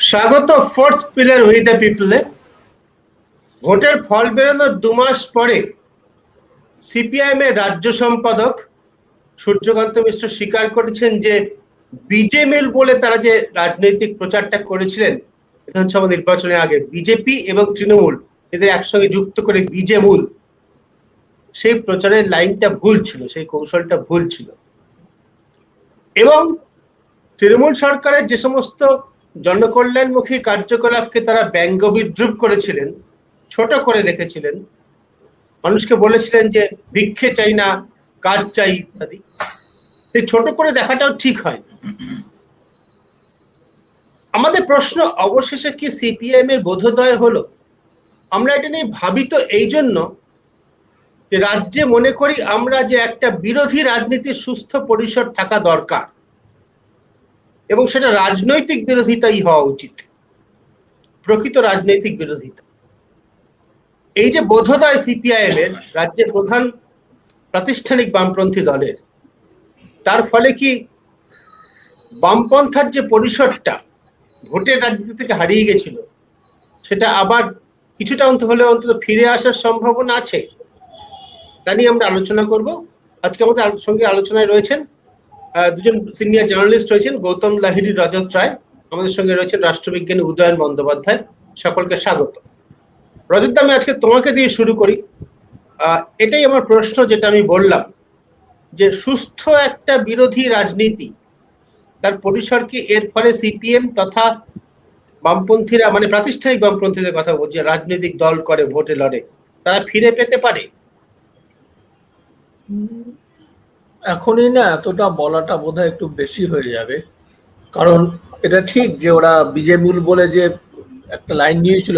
স্বাগত fourth pillar with the পিপলে। ভোটের ফল বেরোনোর 2 মাস পরে সিপিআইএম এর রাজ্য সম্পাদক সূর্যকান্ত মিশ্র স্বীকার করেছেন যে বিজেমিল বলে তারা যে রাজনৈতিক প্রচারটা করেছিলেন বিধানসভা নির্বাচনের আগে, বিজেপি এবং তৃণমূল এদের একসঙ্গে যুক্ত করে বিজেমূল, সেই প্রচারের লাইনটা ভুল ছিল, সেই কৌশলটা ভুল ছিল। এবং তৃণমূল সরকারের যে সমস্ত জনকল্যাণমুখী কার্যকলাপকে তারা ব্যঙ্গ বিদ্রুপ করেছিলেন, ছোট করে দেখেছিলেন, মানুষকে বলেছিলেন যে ভিক্ষে চাই না, কাজ চাই ইত্যাদি, সেই ছোট করে দেখাটাও ঠিক হয়। আমাদের প্রশ্ন, অবশেষে কি সিপিআইএম এর বোধোদয় হলো? আমরা এটা নিয়ে ভাবিত এই জন্য যে রাজ্যে মনে করি আমরা যে একটা বিরোধী রাজনীতির সুস্থ পরিসর থাকা দরকার, এবং সেটা রাজনৈতিক বিরোধিতাই হওয়া উচিত, প্রকৃত রাজনৈতিক বিরোধিতা। এই যে বোধোদয় সিপিআইএম এর, রাজ্যের প্রধান প্রাতিষ্ঠানিক বামপন্থী দলের, তার ফলে কি বামপন্থার যে পরিসরটা ভোটের রাজনীতি থেকে হারিয়ে গেছিল সেটা আবার কিছুটা অন্তত ফিরে আসার সম্ভাবনা আছে? তা নিয়ে আমরা আলোচনা করব। আজকে আমাদের সঙ্গে আলোচনায় রয়েছেন দুজন সিনিয়র জার্নালিস্ট রয়েছেন, গৌতম লাহিড়ী, রজত রায়। আমাদের সঙ্গে রয়েছেন রাষ্ট্রবিজ্ঞানী উদয়ন বন্দ্যোপাধ্যায়। সকলকে স্বাগত। রজত, আমি আজকে তোমাকে দিয়ে শুরু করি। এটাই আমার প্রশ্ন, যেটা আমি বললাম, যে সুস্থ একটা বিরোধী রাজনীতি, তার পরিসর কি এর ফলে সিপিএম তথা বামপন্থীরা, মানে প্রাতিষ্ঠানিক বামপন্থীদের কথা বলছি, রাজনৈতিক দল করে ভোটে লড়ে, তারা ফিরে পেতে পারে? এখনই না এতটা বলাটা বোধহয় একটু বেশি হয়ে যাবে, কারণ এটা ঠিক যে ওরা বিজেমূল বলে যে একটা লাইন নিয়েছিল,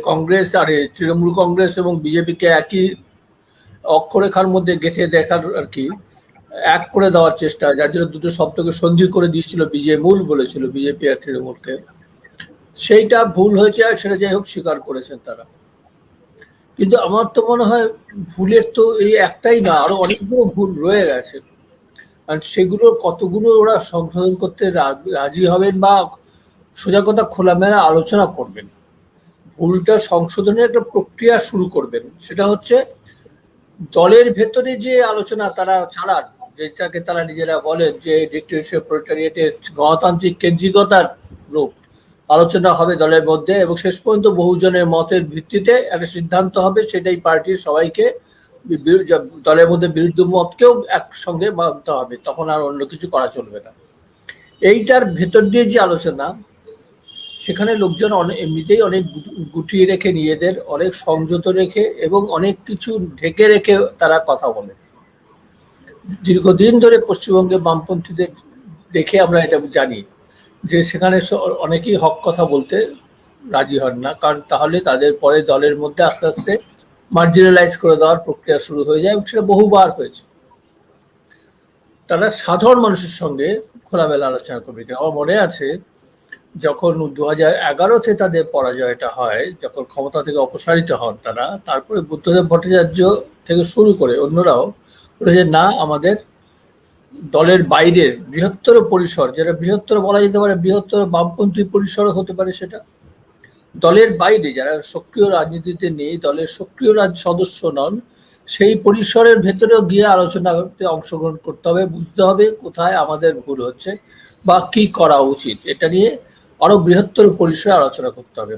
কংগ্রেস আর তৃণমূল কংগ্রেস এবং বিজেপিকে একই অক্ষরেখার মধ্যে গেঁথে দেখার আর কি, এক করে দেওয়ার চেষ্টা, যার জন্য দুটো শব্দকে সন্ধি করে দিয়েছিল, বিজেমূল বলেছিল বিজেপি আর তৃণমূলকে। সেইটা ভুল হয়েছে, আর সেটা যাই হোক স্বীকার করেছেন তারা। কিন্তু আমার তো মনে হয় ভুলের তো এই একটাই না, আরো অনেকগুলো ভুল রয়ে গেছে, আর সেগুলো কতগুলো ওরা সংশোধন করতে রাজি হবেন বা সোজা কথা খোলামেলা আলোচনা করবেন। ভুলটা সংশোধনের একটা প্রক্রিয়া শুরু করবেন, সেটা হচ্ছে দলের ভেতরে যে আলোচনা তারা চালান, যেটাকে তারা নিজেরা বলেন যে ডিক্টেটরশিপ, প্রলেটারিয়েটের গণতান্ত্রিক কেন্দ্রিকতার রূপ, আলোচনা হবে দলের মধ্যে, এবং শেষ পর্যন্ত বহুজনের মতের ভিত্তিতে একটা সিদ্ধান্ত হবে, সেটাই পার্টির সবাইকে, দলের মধ্যে বিরুদ্ধ মতকেও একসঙ্গে মানতে হবে, তখন আর অন্য কিছু করা চলবে না। এইটার ভেতর দিয়ে যে আলোচনা, সেখানে লোকজন এমনিতেই অনেক গুটিয়ে রেখে, নিজেদের অনেক সংযত রেখে এবং অনেক কিছু ঢেকে রেখে তারা কথা বলে। দীর্ঘদিন ধরে পশ্চিমবঙ্গে বামপন্থীদের দেখে আমরা এটা জানি যে সেখানে অনেকেই হক কথা বলতে রাজি হন না, কারণ তাহলে তাদের পরে দলের মধ্যে আস্তে আস্তে মার্জিনালাইজ করে দেওয়ার প্রক্রিয়া শুরু হয়ে যায়, এবং সেটা বহুবার হয়েছে। তারা সাধারণ মানুষের সঙ্গে খোলামেলা আলোচনা করবে। আমার মনে আছে যখন 2011-তে তাদের পরাজয়টা হয়, যখন ক্ষমতা থেকে অপসারিত হন তারা, তারপরে বুদ্ধদেব ভট্টাচার্য থেকে শুরু করে অন্যরাও বলেছে না, আমাদের দলের বাইরের বৃহত্তর পরিসর, যেটা বৃহত্তর বলা যেতে পারে, বৃহত্তর বামপন্থী পরিসরও হতে পারে, সেটা দলের বাইরে যারা সক্রিয় রাজনীতিতে নেই, দলের সক্রিয় সদস্য নন, সেই পরিসরের ভেতরেও গিয়ে আলোচনাতে অংশগ্রহণ করতে হবে, বুঝতে হবে কোথায় আমাদের ভুল হচ্ছে বা কি করা উচিত, এটা নিয়ে আরো বৃহত্তর পরিসরে আলোচনা করতে হবে।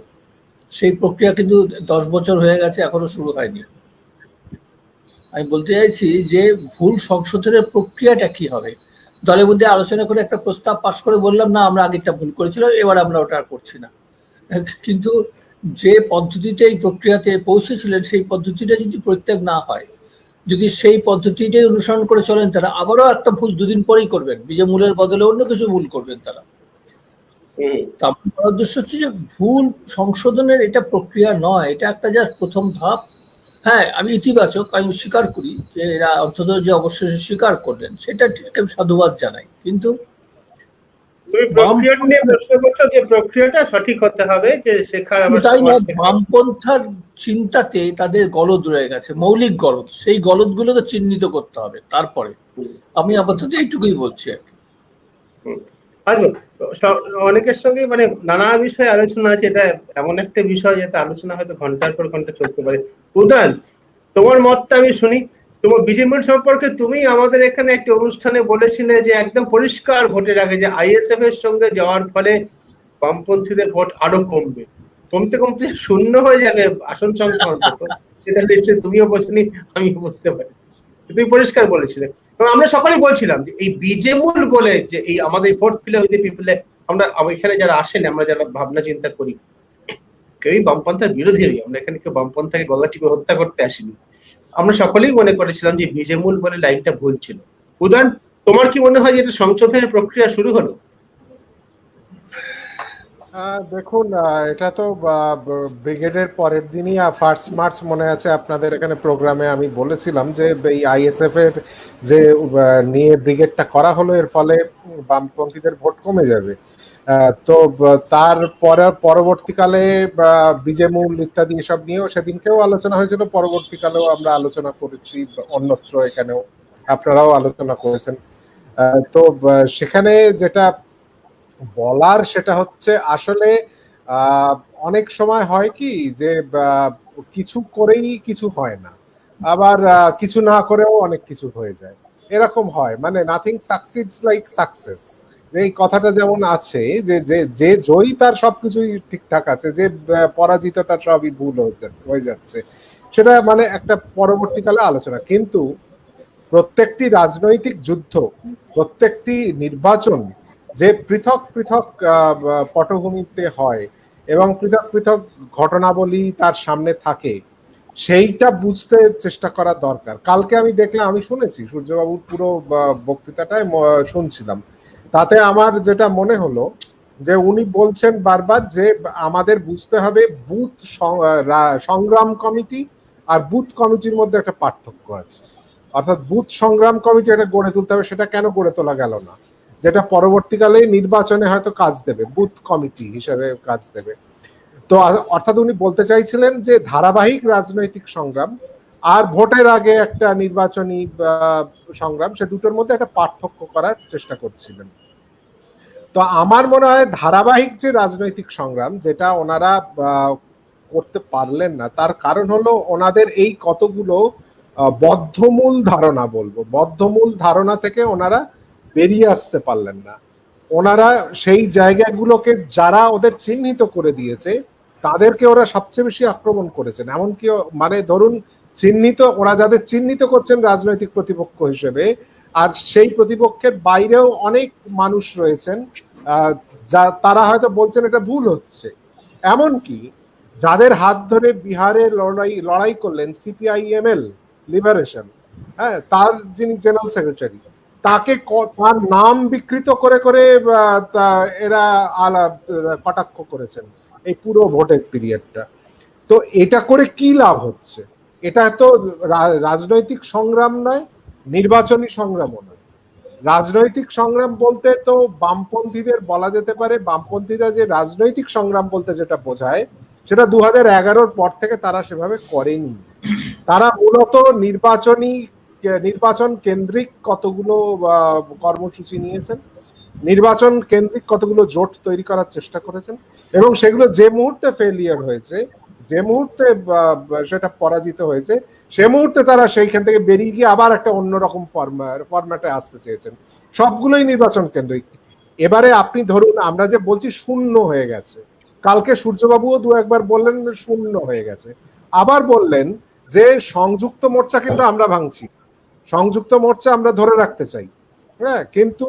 সেই প্রক্রিয়া কিন্তু 10 বছর হয়ে গেছে, এখনো শুরু হয়নি। আমি বলতে চাইছি যে ভুল সংশোধনের প্রক্রিয়াটা কি হবে। দলের মধ্যে আলোচনা করে একটা প্রস্তাব পাশ করে বললাম না, আমরা আগেরটা ভুল করেছিলাম, এবার আমরা ওটা আর করছি না। কিন্তু যে পদ্ধতিতে এই প্রক্রিয়াতে পৌঁছেছিলেন, সেই পদ্ধতিটা যদি প্রত্যেক না হয়, যদি সেই পদ্ধতিটাই অনুসরণ করে চলেন, তারা আবারও একটা ভুল দুদিন পরেই করবেন, বিজেমূলের বদলে অন্য কিছু ভুল করবেন তারা। আমার উদ্দেশ্য হচ্ছে যে ভুল সংশোধনের এটা প্রক্রিয়া নয়, এটা একটা জাস্ট প্রথম ধাপ। হ্যাঁ, আমি ইতিবাচক, আমি স্বীকার করি যে এরা অন্তত যে অবশেষে স্বীকার করলেন, সেটা ঠিক আমি সাধুবাদ জানাই। কিন্তু প্রক্রিয়াটা সঠিক হতে হবে, যে শেখার তাই না, বামপন্থার চিন্তাতে তাদের গলদ রয়ে গেছে, মৌলিক গলদ, সেই গলদ গুলোকে চিহ্নিত করতে হবে। তারপরে আমি আপাতত এইটুকুই বলছি আর কি। আসবো। অনেকের সঙ্গে মানে নানা বিষয়ে আলোচনা আছে, এটা এমন একটা বিষয় যাতে আলোচনা হয়তো ঘন্টার পর ঘন্টা চলতে পারে। উদয়ন, তোমার মতটা আমি শুনি। তোমার বিজেপি সম্পর্কে তুমি আমাদের এখানে একটি অনুষ্ঠানে বলেছিলে যে একদম পরিষ্কার ভোটের আগে যে আইএসএফ এর সঙ্গে যাওয়ার ফলে বামপন্থীদের ভোট আরো কমবে, কমতে কমতে শূন্য হয়ে যাবে আসন সংখ্যা অন্তত। এটা নিশ্চয়ই তুমিও বোঝনি, আমিও বুঝতে পারি, তুমি পরিষ্কার বলেছিলে। এবং আমরা সকলেই বলছিলাম যে এই বিজেমূল বলে যে এই আমাদের ফোর্থ পিলার উইথ পিপলে, আমরা এখানে যারা আসেন, আমরা যারা ভাবনা চিন্তা করি, কেউই বামপন্থার বিরোধী নই, আমরা এখানে কেউ বামপন্থাকে গলা টিপে হত্যা করতে আসিনি। আমরা সকলেই মনে করেছিলাম যে বিজেমূল বলে লাইনটা ভুল ছিল। উদয়ন, তোমার কি মনে হয় যে এটা সংশোধনের প্রক্রিয়া শুরু হলো? দেখুন, এটা তো ব্রিগেডের পরের দিনই 1 মার্চ মনে আছে আপনাদের এখানে প্রোগ্রামে আমি বলেছিলাম যে এই আইএসএফ এর যে নিয়ে ব্রিগেডটা করা হলো, এর ফলে বামপন্থীদের ভোট কমে যাবে। তো তার পরবর্তীকালে বিজেমূল ইত্যাদি এসব নিয়েও সেদিনকেও আলোচনা হয়েছিল, পরবর্তীকালেও আমরা আলোচনা করেছি অন্যত্র, এখানেও আপনারাও আলোচনা করেছেন। তো সেখানে যেটা বলার সেটা হচ্ছে আসলে অনেক সময় হয় কি যে কিছু করেই কিছু হয় না, আবার কিছু না করেও অনেক কিছু হয়ে যায়, এরকম হয়। মানে নাথিং সাকসিডস লাইক সাকসেস, এই কথাটা যেমন আছে যে যে যে জয়ী তার সবকিছুই ঠিকঠাক আছে, যে পরাজিত তার সবই ভুল হয়ে যাচ্ছে, সেটা মানে একটা পরবর্তীকালে আলোচনা। কিন্তু প্রত্যেকটি রাজনৈতিক যুদ্ধ, প্রত্যেকটি নির্বাচন যে পৃথক পৃথক পটভূমিতে হয় এবং পৃথক পৃথক ঘটনাবলী তার সামনে থাকে, সেইটা বুঝতে চেষ্টা করা দরকার। কালকে আমি দেখলাম, আমি শুনেছি সূর্যবাবুর পুরো বক্তৃতাটায় শুনছিলাম, তাতে আমার যেটা মনে হলো যে উনি বলছেন বারবার যে আমাদের বুঝতে হবে বুথ সংগ্রাম কমিটি আর বুথ কমিটির মধ্যে একটা পার্থক্য আছে। অর্থাৎ বুথ সংগ্রাম কমিটি এটা গড়ে তুলতে হবে, সেটা কেন গড়ে তোলা গেল না, যেটা পরবর্তীকালে নির্বাচনে হয়তো কাজ দেবে, বুথ কমিটি হিসেবে কাজ দেবে। তো অর্থাৎ উনি বলতে চাইছিলেন যে ধারাবাহিক রাজনৈতিক সংগ্রাম আর ভোটের আগে একটা নির্বাচনী সংগ্রাম, সে দুটোর মধ্যে একটা পার্থক্য করার চেষ্টা করছিলেন। তো আমার মনে হয় ধারাবাহিক যে রাজনৈতিক সংগ্রাম, যেটা ওনারা করতে পারলেন না, তার কারণ হলো ওনাদের এই কতগুলো বদ্ধমূল ধারণা, বলবো বদ্ধমূল ধারণা থেকে ওনারা বেরিয়ে আসতে পারলেন না। ওনারা সেই জায়গাগুলোকে যারা ওদের চিহ্নিত করে দিয়েছে তাদেরকে ওরা সবচেয়ে বেশি আক্রমণ করেছেন। এমনকি মানে ধরুন চিহ্নিত, ওরা যাদের চিহ্নিত করছেন রাজনৈতিক প্রতিপক্ষ হিসেবে, আর সেই প্রতিপক্ষের বাইরেও অনেক মানুষ রয়েছেন যা তারা হয়তো বলছেন এটা ভুল হচ্ছে। এমনকি যাদের হাত ধরে বিহারে লড়াই করলেন সিপিআইএমএল লিবারেশন, হ্যাঁ, তার যিনি জেনারেল সেক্রেটারি, তাকে তার নাম বিকৃত করে করে এরা কটাক্ষ করেছেন এই পুরো ভোটের পিরিয়ডটা। তো এটা করে কি লাভ হচ্ছে? এটা তো রাজনৈতিক সংগ্রাম নয়, নির্বাচনী সংগ্রামও নয়। রাজনৈতিক সংগ্রাম বলতে তো বামপন্থীদের বলা যেতে পারে, বামপন্থীরা যে রাজনৈতিক সংগ্রাম বলতে যেটা বোঝায়, সেটা 2011-র পর থেকে তারা সেভাবে করেনি। তারা মূলত নির্বাচন কেন্দ্রিক কতগুলো কর্মসূচি নিয়েছেন, নির্বাচন কেন্দ্রিক কতগুলো জোট তৈরি করার চেষ্টা করেছেন, এবং সেগুলো যে মুহূর্তে ফেলিয়ার হয়েছে, যে মুহূর্তে সেটা পরাজিত হয়েছে, সে মুহূর্তে তারা সেইখান থেকে বেরিয়ে গিয়ে আবার একটা অন্যরকম ফরম্যাটে আসতে চেয়েছেন। সবগুলোই নির্বাচন কেন্দ্রিক। এবারে আপনি ধরুন, আমরা যে বলছি শূন্য হয়ে গেছে, কালকে সূর্যবাবুও দু একবার বললেন শূন্য হয়ে গেছে, আবার বললেন যে সংযুক্ত মোর্চা কিন্তু আমরা ভাঙছি, সংযুক্ত মোর্চা আমরা ধরে রাখতে চাই, হ্যাঁ, কিন্তু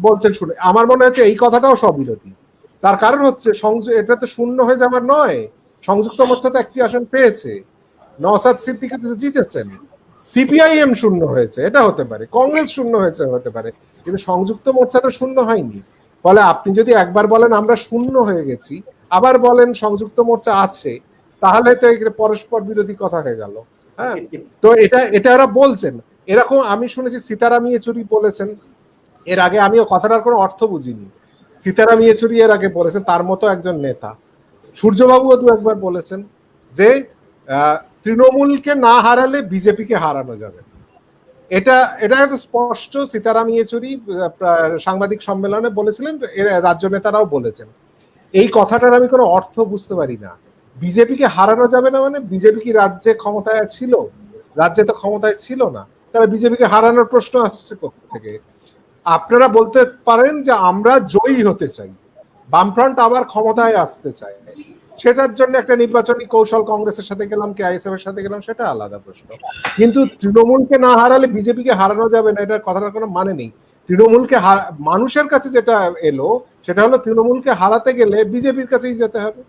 বলছেন শুনে আমার মনে হচ্ছে এই কথাটাও স্ববিরোধী। তার কারণ হচ্ছে এটা তো শূন্য হয়ে যাবার নয়, সংযুক্ত মোর্চা তো একটি আসন পেয়েছে, নওশাদ সিদ্দিকী জিতেছেন, সিপিআইএম শূন্য হয়েছে, এটা হতে পারে, কংগ্রেস শূন্য হয়েছে হতে পারে, কিন্তু সংযুক্ত মোর্চা তো শূন্য হয়নি। ফলে আপনি যদি একবার বলেন আমরা শূন্য হয়ে গেছি, আবার বলেন সংযুক্ত মোর্চা আছে, তাহলে তো পরস্পর বিরোধী কথা হয়ে গেল। হ্যাঁ, তো এটা ওরা বলছেন এরকম। আমি শুনেছি সীতারাম ইয়েচুরি বলেছেন এর আগে, আমিও কথাটার কোনো অর্থ বুঝিনি, সীতারাম ইয়েচুরি এর আগে বলেছেন, তার মতো একজন নেতা। সূর্যবাবুও দু একবার বলেছেন যে তৃণমূলকে না হারালে বিজেপিকে হারানো যাবে। এটা এটা তো স্পষ্ট। সীতারাম ইয়েচুরি সাংবাদিক সম্মেলনে বলেছিলেন, রাজ্য নেতারাও বলেছেন। এই কথাটার আমি কোনো অর্থ বুঝতে পারি না। বিজেপিকে হারানো যাবে না মানে বিজেপি কি রাজ্যে ক্ষমতায় ছিল? রাজ্যে তো ক্ষমতায় ছিল না, তাহলে বিজেপিকে হারানোর প্রশ্ন আসছে কোথা থেকে? আপনারা বলতে পারেন যে আমরা জয়ী হতে চাই, বামফ্রন্ট আবার ক্ষমতায় আসতে চায়, সেটার জন্য একটা নির্বাচনী কৌশল কংগ্রেসের সাথে গেলাম কি আইএসএফ এর সাথে গেলাম, সেটা আলাদা প্রশ্ন। কিন্তু তৃণমূলকে না হারালে বিজেপিকে হারানো যাবে না, এটার কথাটার কোনো মানে নেই। তৃণমূলকে মানুষের কাছে যেটা এলো সেটা হলো তৃণমূলকে হারাতে গেলে বিজেপির কাছেই যেতে হবে,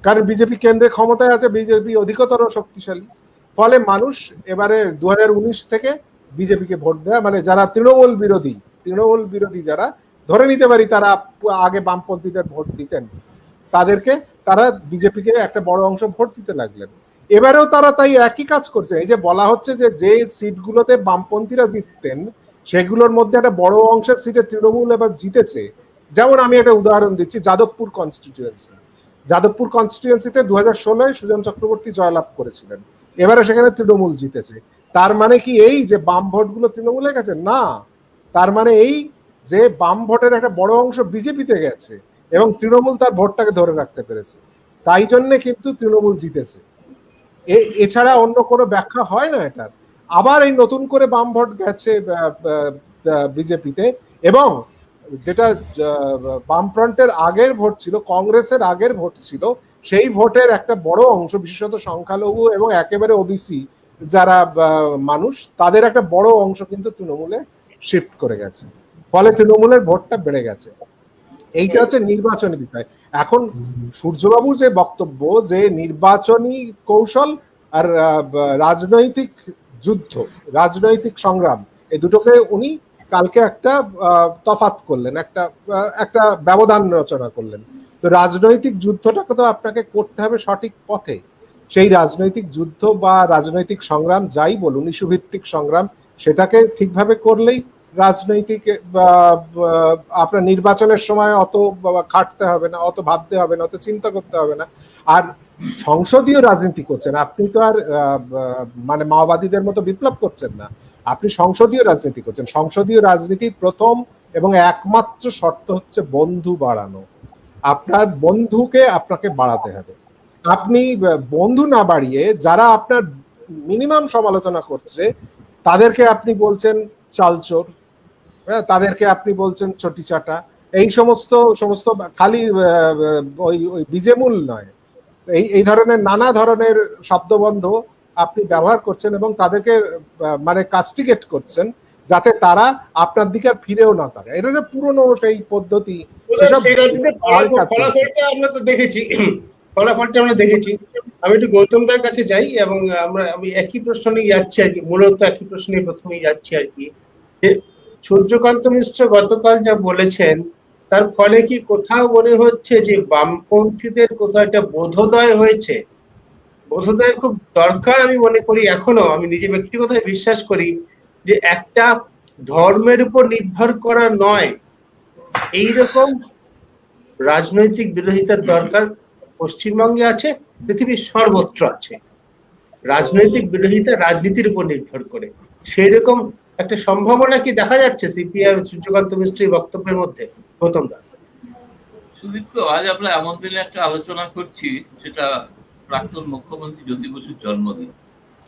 কারণ বিজেপি কেন্দ্রে ক্ষমতায় আছে, বিজেপি অধিকতর শক্তিশালী। ফলে মানুষ এবারে 2019 থেকে বিজেপিকে ভোট দেয়, মানে যারা তৃণমূল বিরোধী যারা, ধরে নিতে পারি তারা আগে বামপন্থীদের ভোট দিতেন, তারা বিজেপিকে একটা বড় অংশ ভোট দিতে লাগলেন। এবারেও তারা তাই একই কাজ করছে। এই যে বলা হচ্ছে যে সিটগুলোতে বামপন্থীরা জিততেন সেগুলোর মধ্যে একটা বড় অংশের সিটে তৃণমূল এবার জিতেছে। যেমন আমি একটা উদাহরণ দিচ্ছি, যাদবপুর কনস্টিটিউয়েন্সিতে 2016 সুজন চক্রবর্তী জয়লাভ করেছিলেন, এবারে সেখানে তৃণমূল জিতেছে। তার মানে কি এই যে বাম ভোটগুলো তৃণমূলে গেছে? না, তার মানে এই যে বাম ভোটের একটা বড় অংশ বিজেপিতে গেছে এবং তৃণমূল তার ভোটটাকে ধরে রাখতে পেরেছে, তাই জন্যে কিন্তু তৃণমূল জিতেছে। এছাড়া অন্য কোনো ব্যাখ্যা হয় না এটার। আবার এই নতুন করে বাম ভোট গেছে বিজেপিতে, এবং যেটা বামফ্রন্টের আগের ভোট ছিল, কংগ্রেসের আগের ভোট ছিল, সেই ভোটের একটা বড় অংশ, বিশেষত সংখ্যালঘু এবং একেবারে ওবিসি যারা মানুষ, তাদের একটা বড় অংশ কিন্তু তৃণমূলে শিফট করে গেছে, ফলে তৃণমূলের ভোটটা বেড়ে গেছে। এইটা হচ্ছে নির্বাচনী বিষয়। এখন সূর্যবাবুর যে বক্তব্য যে নির্বাচনী কৌশল আর রাজনৈতিক যুদ্ধ, রাজনৈতিক সংগ্রাম, এই দুটোকে উনি কালকে একটা তফাৎ করলেন, একটা ব্যবধান রচনা করলেন। তো রাজনৈতিক যুদ্ধটাকে তো আপনাকে করতে হবে সঠিক পথে। সেই রাজনৈতিক যুদ্ধ বা রাজনৈতিক সংগ্রাম যাই বলুন, ইস্যুভিত্তিক সংগ্রাম, সেটাকে ঠিকভাবে করলেই রাজনৈতিক আপনার নির্বাচনের সময় অত খাটতে হবে না, অত ভাবতে হবে না, অত চিন্তা করতে হবে না। আর সংসদীয় রাজনীতি করছেন আপনি, তো আর মানে মাওবাদীদের মতো বিপ্লব করছেন না, আপনি সংসদীয় রাজনীতি করছেন। সংসদীয় রাজনীতির প্রথম এবং একমাত্র শর্ত হচ্ছে বন্ধু বাড়ানো। আপনার বন্ধুকে আপনাকে বাড়াতে হবে। আপনি বন্ধু না বাড়িয়ে যারা আপনার মিনিমাম সমালোচনা করছে তাদেরকে আপনি বলছেন চালচোর, তাদেরকে আপনি বলছেন চটিচাটা, এই সমস্ত খালি ওই বিজেমূল নয়, এই ধরনের নানা ধরনের শব্দবন্ধ আপনি ব্যবহার করছেন এবং তাদেরকে মানে কাস্টিগেট করছেন যাতে তারা আপনার দিকে ফিরেও না তাকায়। এটা পুরনো সেই পদ্ধতি। ফলাফলটা আমরা দেখেছি। আমি একটু গৌতমদার কাছে যাই এবং আমি একই প্রশ্ন নিয়ে যাচ্ছি আর কি, মূলত একই প্রশ্ন নিয়ে প্রথমেই যাচ্ছি আর কি। সূর্যকান্ত মিশ্র গতকাল যা বলেছেন তার ফলে কি কোথাও মনে হচ্ছে যে বামপন্থীদের কোথাও একটা বোধোদয় হয়েছে? বোধোদয় খুব দরকার আমি মনে করি। এখনো আমি নিজে ব্যক্তিগতভাবে বিশ্বাস করি যে একটা ধর্মের উপর নির্ভর করা নয়, এইরকম রাজনৈতিক বিরোধিতার দরকার পশ্চিমবঙ্গে আছে, পৃথিবীর সর্বত্র আছে। রাজনৈতিক বিরোধিতা রাজনীতির উপর নির্ভর করে, সেই রকম একটা সম্ভাবনা কি দেখা যাচ্ছে সিপিআই সূর্যকান্ত মিশ্রের বক্তব্যের মধ্যে? গৌতম দা। সুদীপ্ত, আজ আমরা এমন দিনে একটা আলোচনা করছি, সেটা প্রাক্তন মুখ্যমন্ত্রী জ্যোতি বসুর জন্মদিন।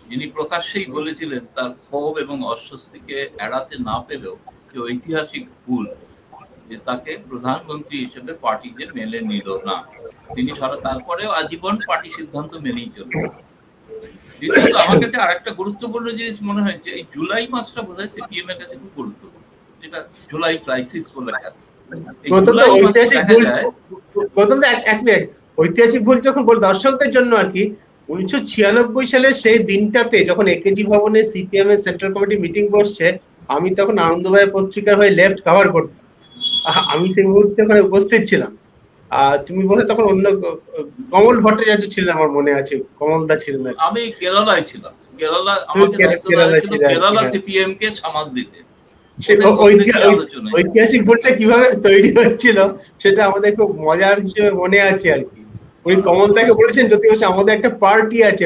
যিনি প্রকাশ্যেই বলেছিলেন তার ক্ষোভ এবং অস্বস্তিকে এড়াতে না পেলেও যে ঐতিহাসিক ভুল যে তাকে প্রধানমন্ত্রী হিসেবে পার্টি যে মেনে নিল না, তিনি তারপরেও আজীবন পার্টি সিদ্ধান্ত মেনেই চলবেন। দ্বিতীয়ত আমার কাছে আরেকটা গুরুত্বপূর্ণ জিনিস মনে হয়েছে, এই জুলাই মাসটা বোধহয় সিপিএম এর কাছে খুব গুরুত্বপূর্ণ, যেটা জুলাই ক্রাইসিস বলে খ্যাত। ঐতিহাসিক ভুল যখন বল দর্শকদের জন্য আর কি, 1996 সালের সেই দিনটাতে যখন একেজি ভবনে সিপিএম এর সেন্ট্রাল কমিটি মিটিং বসছে, আমি তখন আনন্দবাজার পত্রিকার হয়ে লেফট কভার করতাম। আমি সেই মুহূর্তে ওখানে উপস্থিত ছিলাম। তুমি বলে তখন অন্য কমল ভট্টাচার্য ছিলেন, আমার মনে আছে, কমলদা ছিলেন। আমি কেরালায় ছিলাম, কেরালা আমাকে দায়িত্ব দেওয়া ছিল কেরালা সিপিএম কে সামাল দিতে। ঐতিহাসিক ভোটটা কিভাবে তৈরি হচ্ছিল সেটা আমাদের খুব মজার হিসেবে মনে আছে আর কি। উনি কমলদাকে বলেছেন, যদি আমাদের একটা পার্টি আছে,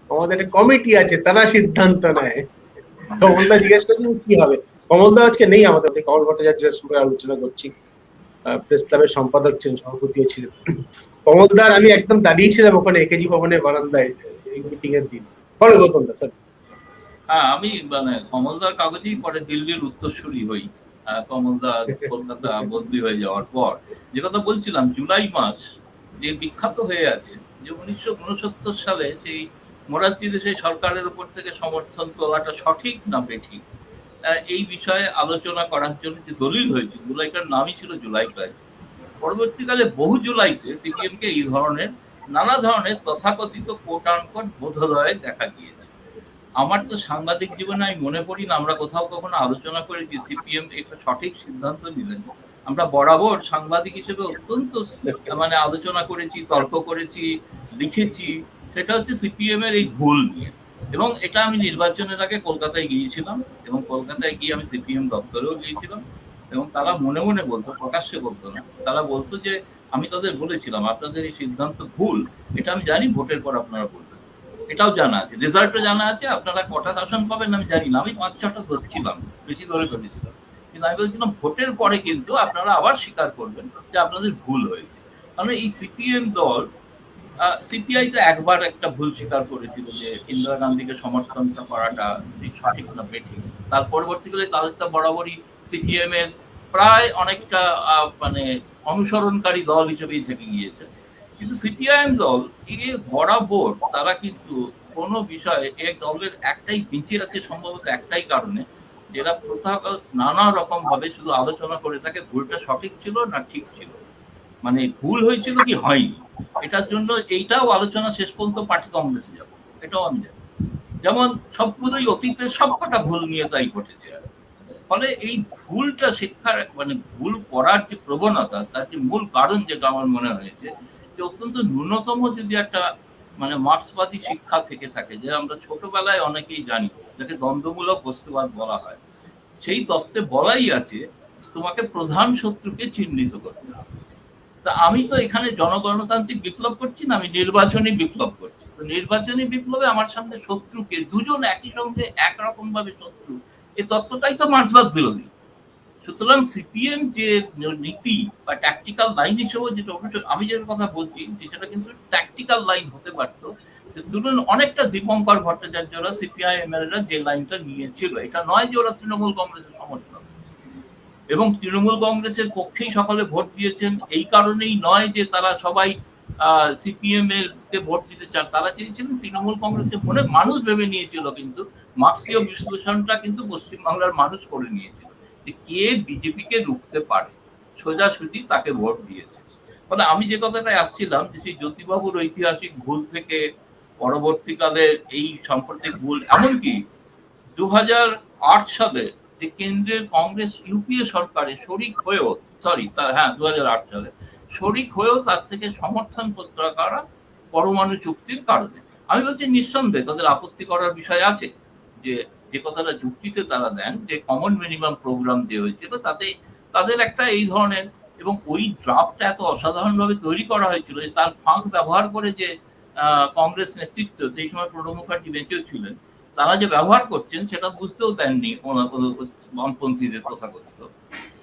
আমাদের একটা কমিটি আছে, তারা সিদ্ধান্ত নেয়। কমলদা জিজ্ঞেস করছেন কি হবে। কমলদা আজকে নেই আমাদের, কমল ভট্টাচার্যের সঙ্গে আলোচনা করছি, প্রেস ক্লাবের সম্পাদক ছিলেন, সভাপতিও ছিলেন। কমলদার আমি একদম দাঁড়িয়েছিলাম ওখানে একেজি ভবনের বারান্দায় এই মিটিং এর দিন। বলো গৌতম দা স্যার। হ্যাঁ, আমি মানে কমলদার কাগজেই পরে দিল্লির উত্তরসূরি হই। কমলদা কলকাতা বদলি হয়ে যাওয়ার পর যে কথা বলছিলাম, জুলাই মাস যে বিখ্যাত হয়ে আছে, যে 1969 সালে সেই মোরারজি দেশাই সরকারের উপর থেকে সমর্থন তোলাটা সঠিক না বেঠিক, এই বিষয়ে আলোচনা করার জন্য যে দলিল হয়েছে, জুলাইটার নামই ছিল জুলাই ক্রাইসিস। পরবর্তীকালে বহু জুলাইতে সিপিএম কে এই ধরনের নানা ধরনের তথাকথিত কোট আনকোট বোধোদয় দেখা গিয়েছে। আমার তো সাংবাদিক জীবনে আমি মনে করি না আমরা কোথাও কখনো আলোচনা করেছি সিপিএম একটা সঠিক সিদ্ধান্ত নিলেন। আমরা বরাবর সাংবাদিক হিসেবে অত্যন্ত মানে আলোচনা করেছি, তর্ক করেছি, লিখেছি, সেটা হচ্ছে সিপিএম এর এই ভুল নিয়ে। এবং এটা আমি নির্বাচনের আগে কলকাতায় গিয়েছিলাম, এবং কলকাতায় গিয়ে আমি সিপিএম দপ্তরেও গিয়েছিলাম, এবং তারা মনে মনে বলতো, প্রকাশ্যে বলতো না, তারা বলতো যে আমি তাদের বলেছিলাম আপনাদের এই সিদ্ধান্ত ভুল, এটা আমি জানি, ভোটের পর আপনারা বলবেন, এটাও জানা আছে, রেজাল্টও জানা আছে, আপনারা কটা আসন পাবেন আমি জানি না, আমি 5-6টা ধরছিলাম, বেশি ধরে ফেলেছিলাম, কিন্তু আমি বলছিলাম ভোটের পরে কিন্তু আপনারা আবার স্বীকার করবেন যে আপনাদের ভুল হয়েছে। কারণ এই সিপিএম দল, সিপিআই তো একবার একটা ভুল স্বীকার করেছিল যে ইন্দিরা গান্ধীকে সমর্থনটা করাটা সঠিক না বেঠিক, তার পরবর্তীকালে তাদের তো বরাবরই সিপিএম এর প্রায় অনেকটা মানে অনুসরণকারী দল হিসেবেই থেকে গিয়েছে। কিন্তু সিপিআইএম দল এ বরাবর তারা কিন্তু কোনো বিষয়ে এক দলের একটাই বেঁচে আছে সম্ভবত একটাই কারণে, যেটা প্রথাগত নানা রকম ভাবে শুধু আলোচনা করে থাকে ভুলটা সঠিক ছিল না ঠিক ছিল, মানে ভুল হয়েছিল কি হয়নি, এটার জন্য এইটাও আলোচনা শেষ পর্যন্ত পার্টি কংগ্রেসে যাবে, এটাও আমি জানি। যেমন সবগুলোই অতীতের সবকটা ভুল নিয়ে তাই ঘটেছে। ফলে এই ভুলটা শিক্ষার মানে ভুল করার যে প্রবণতা, তার যে মূল কারণ যেটা আমার মনে হয়েছে যে অত্যন্ত ন্যূনতম যদি একটা মানে মার্ক্সবাদী শিক্ষা থেকে থাকে, যে আমরা ছোটবেলায় অনেকেই জানি, যাকে দ্বন্দ্বমূলক বস্তুবাদ বলা হয়, সেই তত্ত্বে বলাই আছে তোমাকে প্রধান শত্রুকে চিহ্নিত করতে হবে। তা আমি তো এখানে জনগণতান্ত্রিক বিপ্লব করছি না, আমি নির্বাচনী বিপ্লব করছি। তো নির্বাচনী বিপ্লবে আমার সামনে শত্রুকে দুজন একই সঙ্গে একরকম ভাবে শত্রু, এই তত্ত্বটাই তো মার্ক্সবাদ বিরোধী। সুতরাং সিপিএম যে নীতি বা ট্যাকটিক্যাল লাইন হিসেবে যেটা আমি যে কথা বলছি যে সেটা কিন্তু ট্যাকটিক্যাল লাইন হতে পারতো, ধরুন অনেকটা দীপঙ্কর ভট্টাচার্যরা সিপিআইএম এরা যে লাইনটা নিয়েছিল, এটা নয় যে ওরা তৃণমূল কংগ্রেসের সমর্থক এবং তৃণমূল কংগ্রেসের পক্ষেই সকলে ভোট দিয়েছেন, এই কারণেই নয় যে তারা সবাই সিপিএম এর কে ভোট দিতে চান, তারা চেয়েছিলেন তৃণমূল কংগ্রেসকে মনে মানুষ ভেবে নিয়েছিল, কিন্তু মার্ক্সীয় বিশ্লেষণটা কিন্তু পশ্চিমবাংলার মানুষ করে নিয়েছিল যে কে বিজেপি কে রুখতে পারে, সোজাসুজি তাকে ভোট দিয়েছে। ফলে আমি যে কথাটা আসছিলাম যে সেই জ্যোতিবাবুর ঐতিহাসিক ভুল থেকে পরবর্তীকালে এই সাম্প্রতিক ভুল, এমনকি 2008 সালে যে কেন্দ্রের কংগ্রেস ইউপিএ সরকারে শরিক হয়েও 2008 সালে শরিক হয়েও তার থেকে সমর্থন প্রত্যাহার করা পরমাণু চুক্তির কারণে। আমি বলছি নিঃসন্দেহে তাদের আপত্তি করার বিষয় আছে, যে যে কথাটা যুক্তিতে তারা দেন যে কমন মিনিমাম প্রোগ্রাম যে হয়েছিল তাতে তাদের একটা এই ধরনের, এবং ওই ড্রাফটটা এত অসাধারণ ভাবে তৈরি করা হয়েছিল যে তার ফাঁক ব্যবহার করে যে কংগ্রেস নেতৃত্ব, সেই সময় প্রণব মুখার্জি বেঁচেও ছিলেন, তারা যে ব্যবহার করছেন সেটা বুঝতেও দেননি বামপন্থীদের তথাকথিত।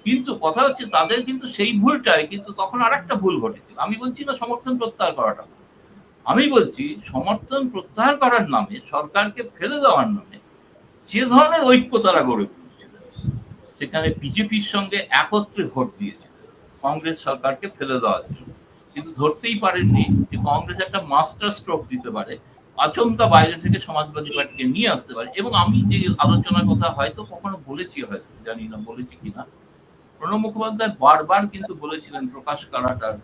কিন্তু কথা হচ্ছে তাদের কিন্তু সেই ভুলটাই কিন্তু তখন আর একটা ভুল ঘটেছিল। আমি বলছি না সমর্থন প্রত্যাহার করাটা, আমি বলছি সমর্থন প্রত্যাহার করার নামে, সরকারকে ফেলে দেওয়ার নামে যে ধরনের ঐক্য তারা গড়ে তুলেছিলেন, সেখানে বিজেপির সঙ্গে একত্রে ভোট দিয়েছিল কংগ্রেস সরকারকে ফেলে দেওয়ার জন্য, কিন্তু ধরতেই পারেননি যে কংগ্রেস একটা মাস্টার স্ট্রোক দিতে পারে, আচমকা বাইরে থেকে সমাজবাদী পার্টিকে নিয়ে আসতে পারে। এবং আমি যে আলোচনার কথা হয়তো কখনো বলেছি, হয়তো জানি না বলেছি কিনা, প্রণব মুখোপাধ্যায় বারবার কিন্তু বলেছিলেন প্রকাশ কারাটার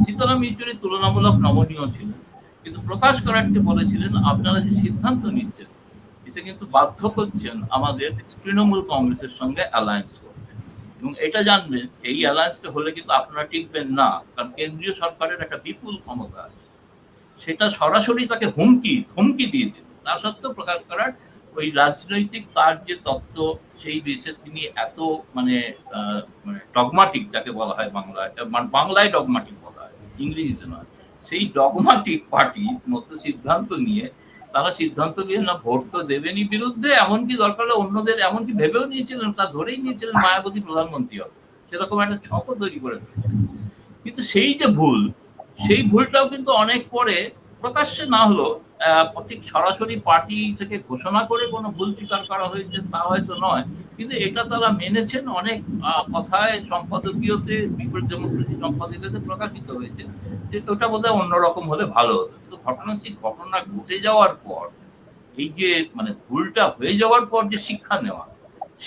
সীতারাম ইয়েচুরি তুলনামূলক নমনীয় ছিলেন, কিন্তু প্রকাশ কারাটকে বলেছিলেন আপনারা যে সিদ্ধান্ত নিচ্ছেন এতে কিন্তু বাধ্য করছেন আমাদের তৃণমূল কংগ্রেসের সঙ্গে অ্যালায়েন্স করতে, এবং এটা জানবেন এই অ্যালায়েন্সটা হলে কিন্তু আপনারা টিকবেন না, কারণ কেন্দ্রীয় সরকারের একটা বিপুল ক্ষমতা আছে। সেটা সরাসরি তাকে ধমকি দিয়েছিল। তা সত্ত্বেও প্রকাশ করার ওই রাজনৈতিক তার যে তত্ত্ব, সেই বিষয়ে তিনি এত মানে ডগমাটিক, যাকে বলা হয় বাংলায় ডগমাটিক বলা হয়, ইংরেজিতে নয়, সেই ডগমাটিক পার্টির মতো সিদ্ধান্ত নিয়ে তারা সিদ্ধান্ত নিয়ে না ভোট তো দেবেনই বিরুদ্ধে, এমনকি দরকার হলে অন্যদের এমনকি ভেবেও নিয়েছিলেন, তা ধরেই নিয়েছিলেন মায়াবতী প্রধানমন্ত্রী হবে, সেরকম একটা ছকও তৈরি করে দিয়েছেন। কিন্তু সেই যে ভুল, সেই ভুলটাও কিন্তু অনেক পরে প্রকাশ্যে না হলো, ঠিক সরাসরি পার্টি থেকে ঘোষণা করে কোনো ভুল স্বীকার করা হয়েছে তা হয়তো নয়, কিন্তু এটা তারা মেনেছেন অনেক কথায়, সম্পাদকীয়তে, পিপলস ডেমোক্রেসি সম্পাদকীয়তে প্রকাশিত হয়েছে যে ওটা বোধহয় অন্যরকম হলে ভালো হতো। কিন্তু ঘটনা ঘটে যাওয়ার পর এই যে মানে ভুলটা হয়ে যাওয়ার পর যে শিক্ষা নেওয়া,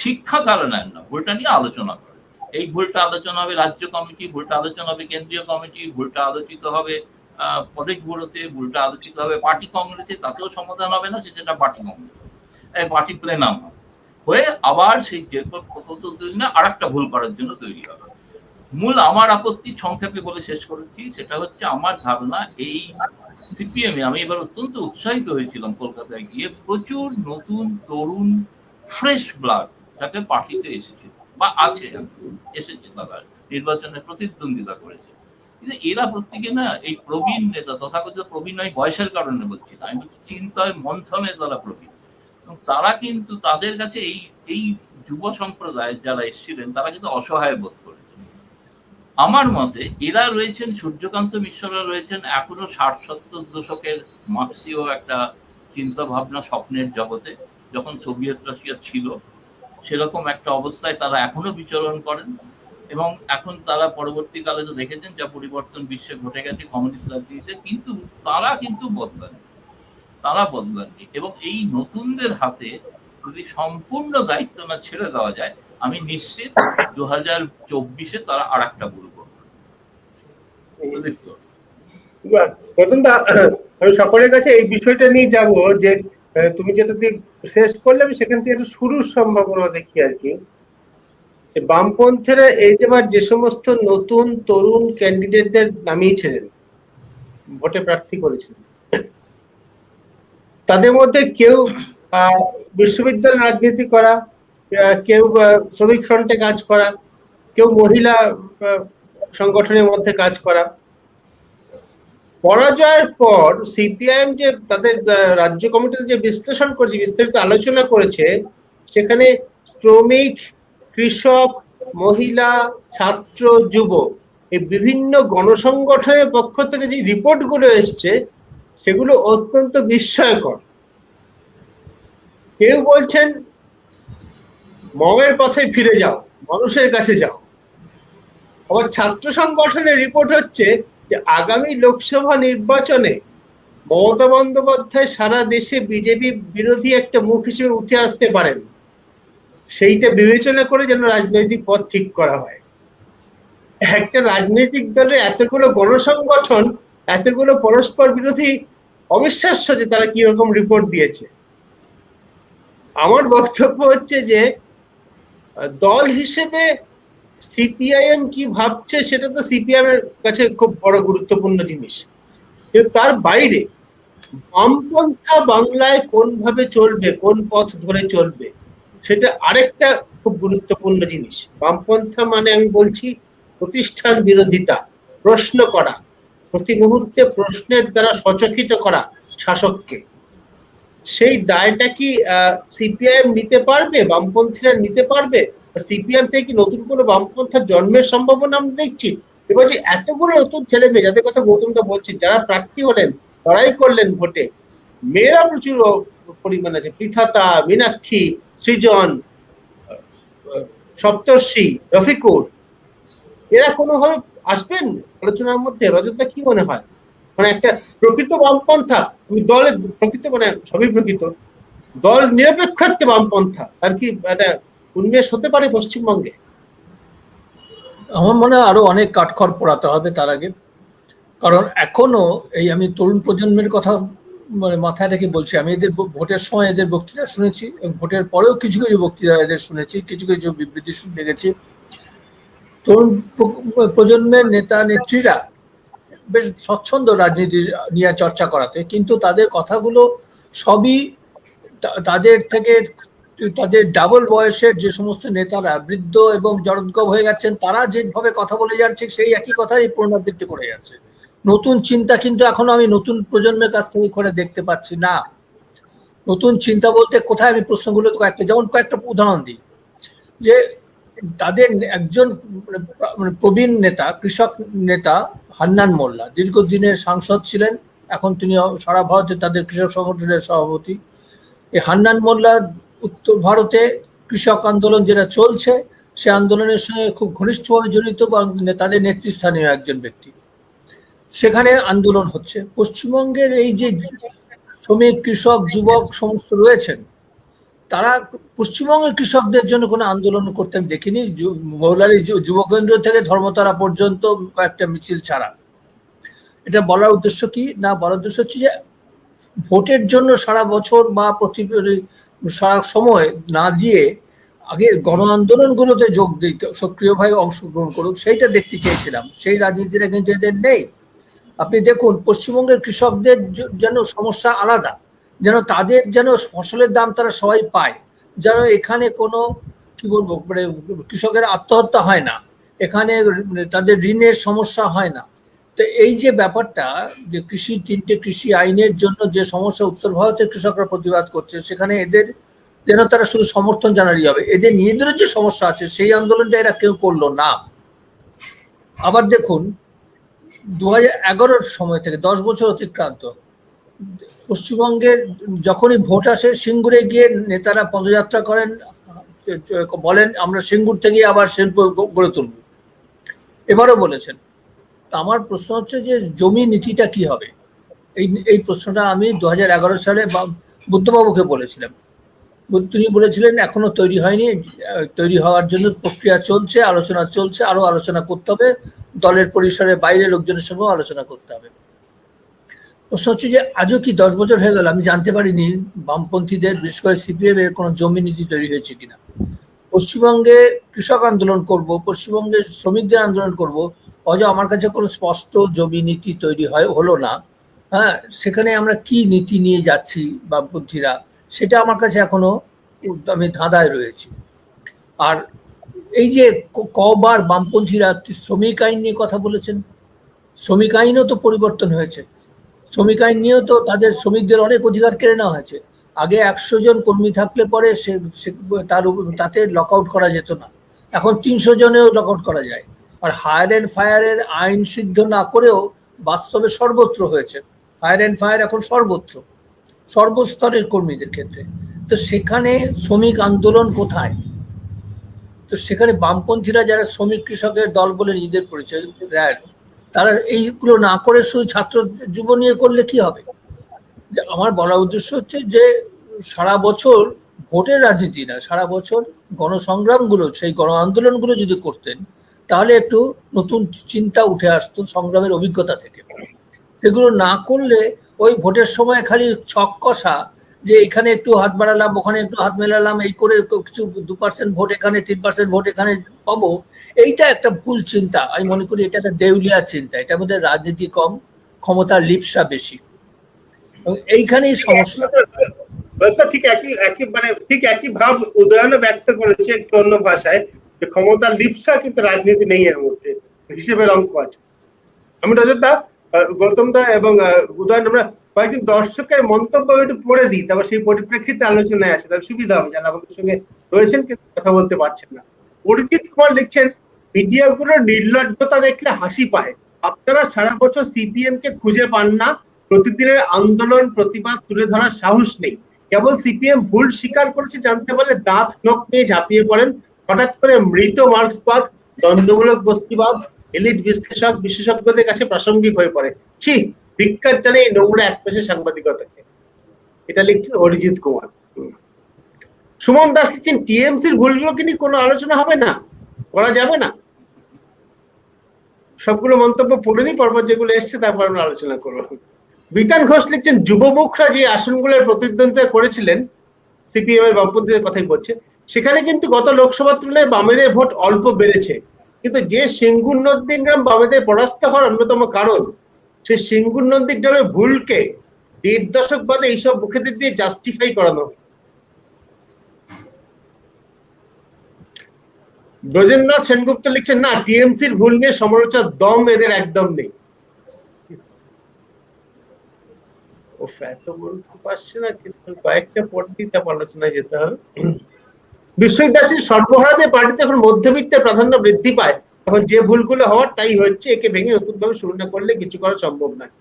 শিক্ষা তারা নেন না, ভুলটা নিয়ে আলোচনা করে। এই ভুলটা আলোচনা হবে রাজ্য কমিটি, ভুলটা আলোচনা হবে কেন্দ্রীয় কমিটি, ভুলটা আলোচিত হবে পলিট ব্যুরোতে, ভুলটা আলোচিত হবে পার্টি কংগ্রেসে, তাতেও সমাধান হবে না, সেটা পার্টি কংগ্রেস পার্টি প্লেনাম হয়ে আবার সেই যে আর একটা ভুল করার জন্য তৈরি হবে। মূল আমার আপত্তি সংক্ষেপে বলে শেষ করেছি, সেটা হচ্ছে আমার ধারণা এই সিপিএম এ আমি এবার অত্যন্ত উৎসাহিত হয়েছিলাম কলকাতায় গিয়ে, প্রচুর নতুন তরুণ ফ্রেশ ব্লাড যাকে পার্টিতে এসেছিল বা আছে, এসেছে, তারা নির্বাচনে প্রতিদ্বন্দ্বিতা করেছে। কিন্তু এরা প্রত্যেকে না এই প্রবীণ নেতা, তথাকথিত প্রবীণ নয় বয়সের কারণে বলছি না, আমি বলছি চিন্তায় মন্থনে তারা প্রবীণ, এবং তারা কিন্তু তাদের কাছে এই যুব সম্প্রদায় যারা এসেছিলেন তারা কিন্তু অসহায় বোধ করেছে। আমার মতে এরা রয়েছেন, সূর্যকান্ত মিশ্ররা রয়েছেন এখনো 60-70 দশকের মার্ক্সীয় একটা চিন্তা ভাবনা স্বপ্নের জগতে, যখন সোভিয়েত রাশিয়া ছিল সেরকম একটা অবস্থায় তারা এখনো বিচরণ করেন। এবং এখন তারা পরবর্তীকালে তো দেখেছেন যা পরিবর্তন বিশ্বে ঘটে গেছে কমিউনিস্ট রাজনীতিতে, কিন্তু তারা কিন্তু বদলাননি। এবং এই নতুনদের হাতে যদি সম্পূর্ণ দায়িত্ব না ছেড়ে দেওয়া যায়, আমি নিশ্চিত 2024-এ তারা আর একটা ভুল করবে। আমি সকলের কাছে এই বিষয়টা নিয়ে যাব যে তুমি যেটা শেষ করলে আমি সেখান থেকে একটু শুরুর সম্ভাবনা দেখি আর কি। বামপন্থীরা এই যে সমস্ত নতুন তরুণ ক্যান্ডিডেটদের নামিয়েছিলেন, ভোটে প্রার্থী করেছিলেন, তাদের মধ্যে কেউ বিশ্ববিদ্যালয় রাজনীতি করা, কেউ শ্রমিক ফ্রন্টে কাজ করা, কেউ মহিলা সংগঠনের মধ্যে কাজ করা। পরাজয়ের পর সিপিআইএম যে তাদের রাজ্য কমিটিতে যে বিশ্লেষণ করেছে, বিস্তারিত আলোচনা করেছে, সেখানে শ্রমিক, কৃষক, মহিলা, ছাত্র, যুব এই বিভিন্ন গণসংগঠনের পক্ষ থেকে যে রিপোর্টগুলো এসছে সেগুলো অত্যন্ত বিস্ময়কর। কেউ বলছেন মমের পথে ফিরে যাও, মানুষের কাছে যাও। আবার ছাত্র সংগঠনের রিপোর্ট হচ্ছে যে আগামী লোকসভা নির্বাচনে মমতা বন্দ্যোপাধ্যায় সারা দেশে বিজেপি বিরোধী একটা মুখ হিসেবে উঠে আসতে পারেন, সেইটা বিবেচনা করে যেন রাজনৈতিক পথ ঠিক করা হয়। একটা রাজনৈতিক দলের এতগুলো গণসংগঠন, এতগুলো পরস্পর বিরোধী, অবিশ্বাস্য যে তারা কি রকম রিপোর্ট দিয়েছে। আমার বক্তব্য হচ্ছে যে দল হিসেবে সিপিআইএম কি ভাবছে সেটা তো সিপিআইএম এর কাছে খুব বড় গুরুত্বপূর্ণ জিনিস, কিন্তু তার বাইরে বামপন্থা বাংলায় কোনভাবে চলবে, কোন পথ ধরে চলবে, সেটা আরেকটা খুব গুরুত্বপূর্ণ জিনিস। বামপন্থা মানে আমি বলছি প্রতিষ্ঠান বিরোধিতা, প্রশ্ন করা, প্রতি মুহূর্তে প্রশ্নের দ্বারা সচকিত করা শাসককে। সেই দায়টা কি সিপিআইএম নিতে পারবে, বামপন্থীরা নিতে পারবে? সিপিএম থেকে কি নতুন কোনো বামপন্থার জন্মের সম্ভাবনা আমরা দেখছি? এবার যে এতগুলো নতুন ছেলে মেয়ে, যাদের কথা গৌতমদা বলছে, যারা প্রার্থী হলেন, লড়াই করলেন ভোটে, মেয়েরা প্রচুর পরিমাণ আছে, পৃথাতা, মীনাক্ষী, সৃজন, সপ্তর্ষি, রফিকুর, এরা কোনোভাবে আসবেন আলোচনার মধ্যে? রজতদা কি মনে হয়? মানে একটা প্রকৃত বামপন্থা, আমি দলের প্রকৃত মানে সবই প্রকৃত দল নিরপেক্ষ একটা বামপন্থা, তার কি একটা উন্মেষ হতে পারে পশ্চিমবঙ্গে? আমার মনে হয় আরো অনেক কাঠখড় পোড়াতে হবে তার আগে। কারণ এখনো এই আমি তরুণ প্রজন্মের কথা মানে মাথায় রেখে বলছি, আমি এদের ভোটের সময় এদের বক্তৃতা শুনেছি এবং ভোটের পরেও কিছু কিছু বক্তৃতা এদের শুনেছি, কিছু কিছু বিবৃতি শুনে গেছি। তরুণ প্রজন্মের নেতা নেত্রীরা বেশ স্বচ্ছন্দ রাজনীতি নিয়ে চর্চা করাতে, কিন্তু তাদের কথাগুলো সবই তাদের থেকে তাদের ডাবল বয়সের যে সমস্ত নেতারা বৃদ্ধ এবং জড়োদ্গব হয়ে যাচ্ছেন, তারা যেভাবে কথা বলে যাচ্ছে সেই একই কথাই পুনরাবৃত্তি করে যাচ্ছে। নতুন চিন্তা কিন্তু এখনো আমি নতুন প্রজন্মের কাছ থেকে করে দেখতে পাচ্ছি না। নতুন চিন্তা বলতে কোথায় আমি প্রশ্নগুলো কয়েকটা উদাহরণ দিই, যে তাদের একজন প্রবীণ নেতা, কৃষক নেতা হান্নান মোল্লা দীর্ঘদিনের সাংসদ ছিলেন, এখন তিনি সারা ভারতে তাদের কৃষক সংগঠনের সভাপতি। এই হান্নান মোল্লা উত্তর ভারতে কৃষক আন্দোলন যেটা চলছে সে আন্দোলনের সঙ্গে খুব ঘনিষ্ঠভাবে জড়িত এবং তাদের নেতৃস্থানীয় একজন ব্যক্তি। সেখানে আন্দোলন হচ্ছে। পশ্চিমবঙ্গের এই যে শ্রমিক, কৃষক, যুবক সমস্ত রয়েছেন, তারা পশ্চিমবঙ্গের কৃষকদের জন্য কোনো আন্দোলন করতে আমি দেখিনি, মৌলালী যুব কেন্দ্র থেকে ধর্মতলা পর্যন্ত কয়েকটা মিছিল ছাড়া। এটা বলার উদ্দেশ্য কি না, বলার উদ্দেশ্য হচ্ছে যে ভোটের জন্য সারা বছর বা সারা সময় না দিয়ে আগে গণ আন্দোলনগুলোতে যোগ দিই, সক্রিয়ভাবে অংশগ্রহণ করুক, সেইটা দেখতে চেয়েছিলাম। সেই রাজনীতিটা কিন্তু এদের নেই। আপনি দেখুন পশ্চিমবঙ্গের কৃষকদের যেন সমস্যা আলাদা, যেন তাদের যেন ফসলের দাম তারা সবাই পায়, যেন এখানে কোনো কি বলবো মানে কৃষকের আত্মহত্যা হয় না, এখানে তাদের ঋণের সমস্যা হয় না। তো এই যে ব্যাপারটা, যে তিনটে কৃষি আইনের জন্য যে সমস্যা উত্তর ভারতের কৃষকরা প্রতিবাদ করছে, সেখানে এদের যেন তারা শুধু সমর্থন জানারই হবে, এদের নিজেদের যে সমস্যা আছে সেই আন্দোলনটা এরা কেউ করলো না। আবার দেখুন 2011 সময় থেকে 10 বছর অতিক্রান্ত, পশ্চিমবঙ্গের যখনই ভোট আসে সিঙ্গুরে গিয়ে নেতারা পদযাত্রা করেন, বলেন আমরা সিঙ্গুর থেকে আবার শিল্প গড়ে তুলব, এবারও বলেছেন। আমার প্রশ্ন হচ্ছে যে জমি নীতিটা কি হবে? এই প্রশ্নটা আমি 2011 সালে বুদ্ধবাবুকে বলেছিলাম। তিনি বলেছিলেন এখনো তৈরি হয়নি, তৈরি হওয়ার জন্য প্রক্রিয়া চলছে, আলোচনা চলছে, আরো আলোচনা করতে হবে, দলের পরিসরে বাইরে লোকজনের সঙ্গেও আলোচনা করতে হবে। প্রশ্ন হচ্ছে যে আজও কি 10 বছর হয়ে গেল আমি জানতে পারিনি বামপন্থীদের, বিশেষ করে সিপিএম এর কোনো জমি নীতি তৈরি হয়েছে কিনা। পশ্চিমবঙ্গে কৃষক আন্দোলন করব, পশ্চিমবঙ্গে শ্রমিকদের আন্দোলন করব, অথচ আমার কাছে কোনো স্পষ্ট জমি নীতি তৈরি হলো না। হ্যাঁ, সেখানে আমরা কি নীতি নিয়ে যাচ্ছি বামপন্থীরা, সেটা আমার কাছে এখনো আমি ধাঁধায় রয়েছি। আর এই যে কবার বামপন্থীরা শ্রমিক আইন নিয়ে কথা বলেছেন, শ্রমিক আইনও তো পরিবর্তন হয়েছে, শ্রমিক আইন নিয়েও তো তাদের শ্রমিকদের অনেক অধিকার কেড়ে নেওয়া হয়েছে। আগে 100 জন কর্মী থাকলে পরে তাতে লক আউট করা যেত না, এখন 300 জনেও লক আউট করা যায়। আর হায়ার অ্যান্ড ফায়ারের আইন সিদ্ধ না করেও বাস্তবে সর্বত্র হয়েছে, হায়ার অ্যান্ড ফায়ার এখন সর্বত্র, সর্বস্তরের কর্মীদের ক্ষেত্রে। তো সেখানে শ্রমিক আন্দোলন কোথায়? তো সেখানে বামপন্থীরা যারা শ্রমিক কৃষকের দল বলে নিজেদের পরিচয় দেয়, তারা এইগুলো না করে শুধু ছাত্র যুব নিয়ে করলে কি হবে? আমার বলার উদ্দেশ্য হচ্ছে যে সারা বছর ভোটের রাজনীতি না, সারা বছর গণসংগ্রামগুলো, সেই গণ আন্দোলনগুলো যদি করতেন তাহলে একটু নতুন চিন্তা উঠে আসতো সংগ্রামের অভিজ্ঞতা থেকে। সেগুলো না করলে ওই ভোটের সময় খালি ছক কষা, যে এখানে একটু হাত বাড়ালাম, ওখানে একটু হাত মেলালাম, এই করে কিছু 2% ভোট এখানে, 3% ভোট এখানে পাবো, এইটা একটা ভুল চিন্তা। আমি মনে করি এটা একটা দেউলিয়া চিন্তা, এটার মধ্যে রাজনীতি কম, ক্ষমতার লিপ্সা বেশি, এইখানেই সমস্যা। ঠিক একই ভাব উদাহরণে ব্যক্ত করেছে একটু অন্য ভাষায়, যে ক্ষমতার লিপ্সা কিন্তু রাজনীতি নেই এর মধ্যে, হিসেবের অঙ্ক আছে। আমি রজতদা, গৌতম দা এবং উদাহরণ আমরা কয়েকজন দর্শকের মন্তব্য একটু পড়ে দিই, তারপর সেই পরিপ্রেক্ষিতে আলোচনায় আসে, তাহলে সুবিধা হবে। যারা আমাদের সঙ্গে রয়েছেন কিন্তু কথা বলতে পারছেন না। অরিজিৎ কুমার লিখছেন, মিডিয়াগুলোর নির্লজ্জতা দেখলে হাসি পায়। আপনারা সারা বছর সিপিএম কে খুঁজে পান না, প্রতিদিনের আন্দোলন প্রতিবাদ তুলে ধরার সাহস নেই। কেবল সিপিএম ভুল স্বীকার করেছে জানতে পারলে দাঁত নখ নিয়ে ঝাঁপিয়ে পড়েন। হঠাৎ করে মৃত মার্ক্সবাদ, দ্বন্দ্বমূলক বস্তিবাদ, এলিট বিশ্লেষক বিশেষজ্ঞদের কাছে প্রাসঙ্গিক হয়ে পড়ে। ছি, ধিক্কার জানাই এই নোংরা একপেশে সাংবাদিকতাকে। এটা লিখছেন অরিজিৎ কুমার। সুমন দাস লিখছেন, টিএমসির ভুলগুলোকে নিয়ে কোনো আলোচনা হবে না, করা যাবে না। সবগুলো মন্তব্য পড়ে নিই, পরপর যেগুলো এসছে তারপর আমরা আলোচনা করবো। বিতান ঘোষ লিখছেন, যুবমুখরা যে আসনগুলোর প্রতিদ্বন্দ্বিতা করেছিলেন, সিপিএম এর বামপন্থীদের কথাই বলছে, সেখানে কিন্তু গত লোকসভার তুলনায় বামেদের ভোট অল্প বেড়েছে। কিন্তু যে সিঙ্গুর নন্দীগ্রাম বামেদের পরাস্ত হওয়ার অন্যতম কারণ, সেই সিঙ্গুর নন্দীগ্রামের ভুলকে 1.5 দশক বাদে এইসব মুখেদের দিয়ে জাস্টিফাই করানো। ব্রজেন্দ্রনাথ সেনগুপ্ত লিখছেন, না, টিএমসির ভুল নিয়ে সমালোচনার দম এদের একদম নেই। এত বড় খুব আসছে না, কিন্তু কয়েকটা পদ্ধতিতে আলোচনায় যেতে হবে। বিশ্বজিৎ দাসের সর্বহারাতে পার্টিতে এখন মধ্যবিত্তের প্রাধান্য বৃদ্ধি পায়, এখন যে ভুলগুলো হওয়ার তাই হচ্ছে, একে ভেঙে নতুন ভাবে শুরু না করলে কিছু করা সম্ভব নয়।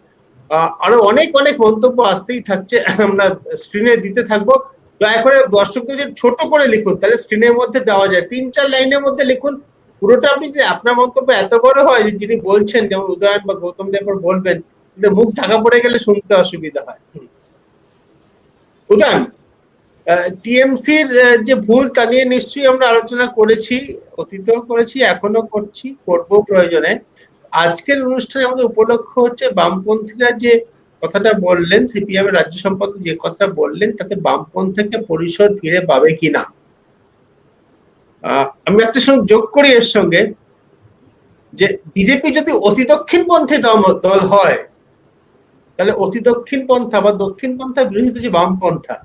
আরো অনেক অনেক মন্তব্য আসতেই থাকছে, আমরা স্ক্রিনে দিতে থাকবো। দয়া করে দর্শকদের ছোট করে লিখুন, তাহলে স্ক্রিনের মধ্যে দেওয়া যায়, 3-4 লাইনের মধ্যে লিখুন পুরোটা। আপনি যে আপনার মন্তব্য এত বড় হয় যে যিনি বলছেন যেমন উদয়ন বা গৌতম দেব বলবেন, কিন্তু মুখ ঢাকা পড়ে গেলে শুনতে অসুবিধা হয়। উদয়ন, টিএমসির যে ভুল তা নিয়ে নিশ্চয়ই আমরা আলোচনা করেছি, অতীতেও করেছি, এখনো করছি, করবো প্রয়োজনে। আজকের অনুষ্ঠানে আমাদের উপলক্ষ হচ্ছে বামপন্থীরা যে কথাটা বললেন, সিপিএম এর রাজ্য সম্পাদক যে কথাটা বললেন, তাতে বামপন্থীকে পরিসর ফিরে পাবে কিনা। আমি একটা সঙ্গে যোগ করি এর সঙ্গে, যে বিজেপি যদি অতি দক্ষিণপন্থী দল হয়, তাহলে অতি দক্ষিণ পন্থা বা দক্ষিণ পন্থা বিরোধী যে বামপন্থা,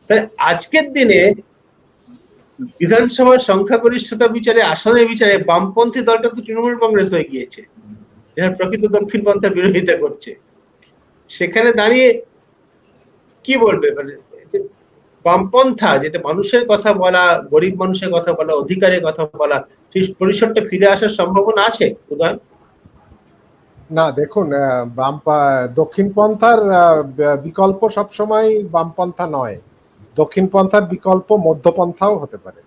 তাহলে আজকের দিনে বিধানসভার সংখ্যাগরিষ্ঠতা বিচারে, আসনের বিচারে বামপন্থী দলটা তো তৃণমূল কংগ্রেস হয়ে গিয়েছে, যারা প্রকৃত দক্ষিণ পন্থার বিরোধিতা করছে। সেখানে দাঁড়িয়ে কি বলবে, মানে বামপন্থা যেটা মানুষের কথা বলা, গরিব মানুষের কথা বলা, অধিকারের কথা বলা, সেই পরিসরটা ফিরে আসার সম্ভাবনা আছে উদয়ন? না দেখুন, দক্ষিণপন্থার বিকল্প সবসময় বামপন্থা নয়, দক্ষিণপন্থার বিকল্প মধ্যপন্থাও হতে পারে।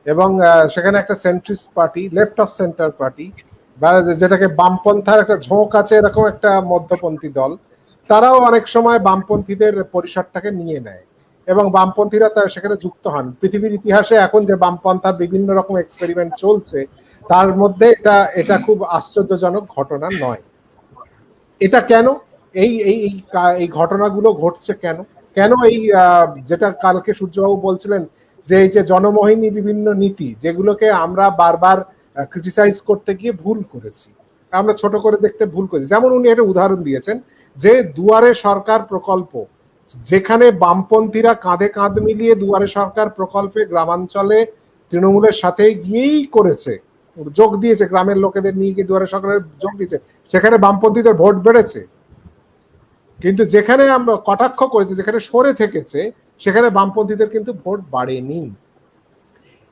এবং সেখানে একটা centrist party, left of centre party, বা যেটাকে বামপন্থার একটা ঝোঁক আছে এরকম একটা মধ্যপন্থী দল, তারাও অনেক সময় বামপন্থীদের পরিসরটাকে নিয়ে নেয় এবং বামপন্থীরা তার সেখানে যুক্ত হন। পৃথিবীর ইতিহাসে এখন যে বামপন্থার বিভিন্ন রকম এক্সপেরিমেন্ট চলছে, তার মধ্যে এটা খুব আশ্চর্যজনক ঘটনা নয়। এটা কেন এই এই এই ঘটনাগুলো ঘটছে কেন? কেন এই যেটা কালকে সূর্যবাবু বলছিলেন যে এই যে জনমোহিনী বিভিন্ন নীতি, যেগুলোকে আমরা বারবার ক্রিটিসাইজ করতে গিয়ে ভুল করেছি, আমরা ছোট করে দেখতে ভুল করেছি। যেমন উনি একটা উদাহরণ দিয়েছেন যে দুয়ারে সরকার প্রকল্প, যেখানে বামপন্থীরা কাঁধে কাঁধ মিলিয়ে দুয়ারে সরকার প্রকল্পে গ্রামাঞ্চলে তৃণমূলের সাথে গিয়েই করেছে, যোগ দিয়েছে, গ্রামের লোকেদের নিয়ে গিয়ে দুয়ারে সরকারের যোগ দিয়েছে, সেখানে বামপন্থীদের ভোট বেড়েছে। কিন্তু যেখানে আমরা কটাক্ষ করেছি, যেখানে সরে থেকেছে, সেখানে বামপন্থীদের কিন্তু ভোট বাড়েনি।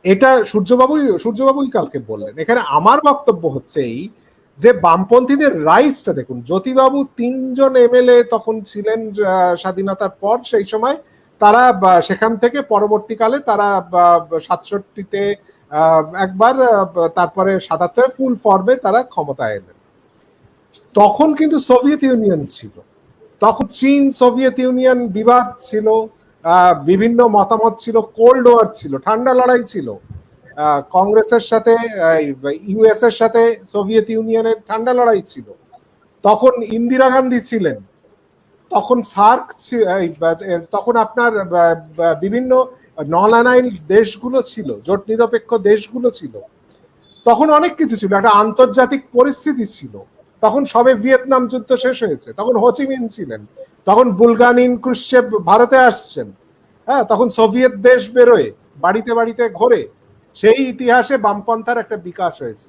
এটা সূর্যবাবুই কালকে বললেন। এখানে আমার বক্তব্য হচ্ছে এই যে বামপন্থীদের রাইজটা দেখুন, জ্যোতিবাবু 3জন এমএলএ তখন ছিলেন স্বাধীনতার পর, সেই সময় তারা সেখান থেকে পরবর্তীকালে তারা 67-তে একবার, তারপরে 77-এ ফুল ফর্মে তারা ক্ষমতায় এলেন। তখন কিন্তু সোভিয়েত ইউনিয়ন ছিল, তখন চীন সোভিয়েত ইউনিয়ন বিবাদ ছিল, বিভিন্ন মতামত ছিল, কোল্ড ওয়ার ছিল, ঠান্ডা লড়াই ছিল, কংগ্রেসের সাথে ইউএস এর সাথে সোভিয়েত ইউনিয়নের ঠান্ডা লড়াই ছিল। তখন ইন্দিরা গান্ধী ছিলেন, তখন সার্ক, তখন আপনার বিভিন্ন নন অ্যালাইন্ড দেশগুলো ছিল, জোট নিরপেক্ষ দেশগুলো ছিল, তখন অনেক কিছু ছিল, একটা আন্তর্জাতিক পরিস্থিতি ছিল। তখন সবে ভিয়েতনাম যুদ্ধ শেষ হয়েছে, তখন হোচিমিন ছিলেন, তখন বুলগানিন ক্রুশ্চেভ ভারতে আসছেন, হ্যাঁ, তখন সোভিয়েত দেশ বেরোয়, বাড়িতে বাড়িতে ঘোরে। সেই ইতিহাসে বামপন্থার একটা বিকাশ হয়েছে।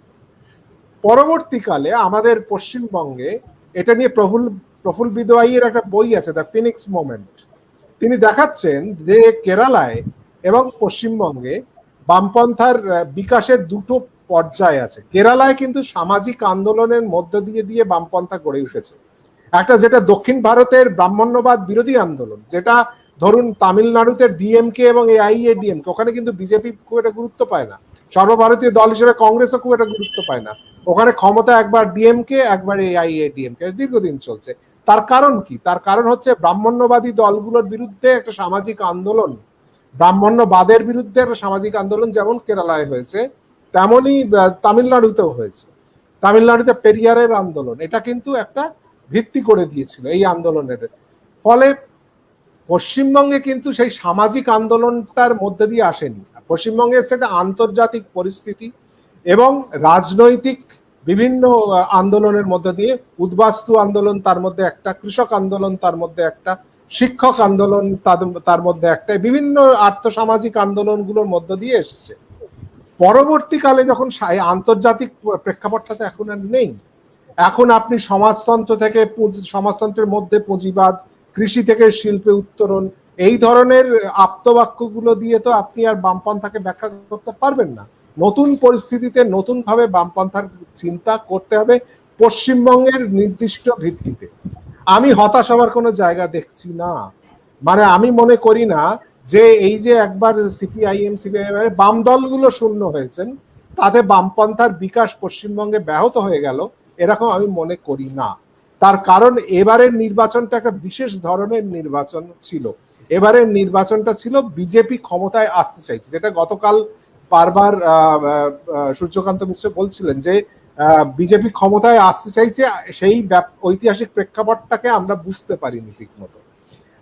পরবর্তীকালে আমাদের পশ্চিমবঙ্গে এটা নিয়ে প্রফুল বিদোয়াইয়ের একটা বই আছে, দ্য ফিনিক্স মোমেন্ট। তিনি দেখাচ্ছেন যে কেরালায় এবং পশ্চিমবঙ্গে বামপন্থার বিকাশের দুটো পর্যায় আছে। কেরালায় কিন্তু সামাজিক আন্দোলনের মধ্য দিয়ে বামপন্থা গড়ে উঠেছে। একটা যেটা দক্ষিণ ভারতের ব্রাহ্মণ্যবাদ বিরোধী আন্দোলন, যেটা ধরুন তামিলনাড়ুতে ডিএমকে এবং এআইএডিএমকে, ওখানে কিন্তু বিজেপি খুব একটা গুরুত্ব পায় না, সর্বভারতীয় দল হিসেবে কংগ্রেসও খুব একটা গুরুত্ব পায় না। ওখানে ক্ষমতা একবার ডিএমকে, একবার এআইএডিএমকে, দীর্ঘদিন চলছে। তার কারণ কি? তার কারণ হচ্ছে ব্রাহ্মণ্যবাদী দলগুলোর বিরুদ্ধে একটা সামাজিক আন্দোলন, ব্রাহ্মণ্যবাদের বিরুদ্ধে একটা সামাজিক আন্দোলন যেমন কেরালায় হয়েছে, তেমনই তামিলনাড়ুতেও হয়েছে। তামিলনাড়ুতে পেরিয়ারের আন্দোলন, এটা কিন্তু একটা ভিত্তি করে দিয়েছিল এই আন্দোলনের। ফলে পশ্চিমবঙ্গে কিন্তু সেই সামাজিক আন্দোলনটার মধ্যে দিয়ে আসেনি। পশ্চিমবঙ্গে এসে একটা আন্তর্জাতিক পরিস্থিতি এবং রাজনৈতিক বিভিন্ন আন্দোলনের মধ্যে দিয়ে, উদ্বাস্তু আন্দোলন তার মধ্যে একটা, কৃষক আন্দোলন তার মধ্যে একটা, শিক্ষক আন্দোলন তার মধ্যে একটা, বিভিন্ন আর্থসামাজিক আন্দোলনগুলোর মধ্য দিয়ে এসছে। পরবর্তীকালে যখন আন্তর্জাতিক প্রেক্ষাপটটা এখন আর নেই, এখন আপনি সমাজতন্ত্র থেকে, সমাজতন্ত্রের মধ্যে পুঁজিবাদ, কৃষি থেকে শিল্পে উত্তরণ, এই ধরনের আপ্তবাক্যগুলো দিয়ে তো আপনি আর বামপন্থাকে ব্যাখ্যা করতে পারবেন না। নতুন পরিস্থিতিতে নতুন ভাবে বামপন্থার চিন্তা করতে হবে পশ্চিমবঙ্গের নির্দিষ্ট ভিত্তিতে। আমি হতাশ হওয়ার কোনো জায়গা দেখছি না। মানে আমি মনে করি না যে এই যে একবার সিপিআইএম বাম দলগুলো শূন্য হয়েছেন তাতে বামপন্থার বিকাশ পশ্চিমবঙ্গে ব্যাহত হয়ে গেল, এরকম আমি মনে করি না। তার কারণ এবারের নির্বাচনটা একটা বিশেষ ধরনের নির্বাচন ছিল। এবারের নির্বাচনটা ছিল বিজেপি ক্ষমতায় আসতে চাইছে, যেটা গতকাল বারবার সূর্যকান্ত মিশ্র বলছিলেন যে বিজেপি ক্ষমতায় আসতে চাইছে, সেই ঐতিহাসিক প্রেক্ষাপটটাকে আমরা বুঝতে পারিনি ঠিক মতো।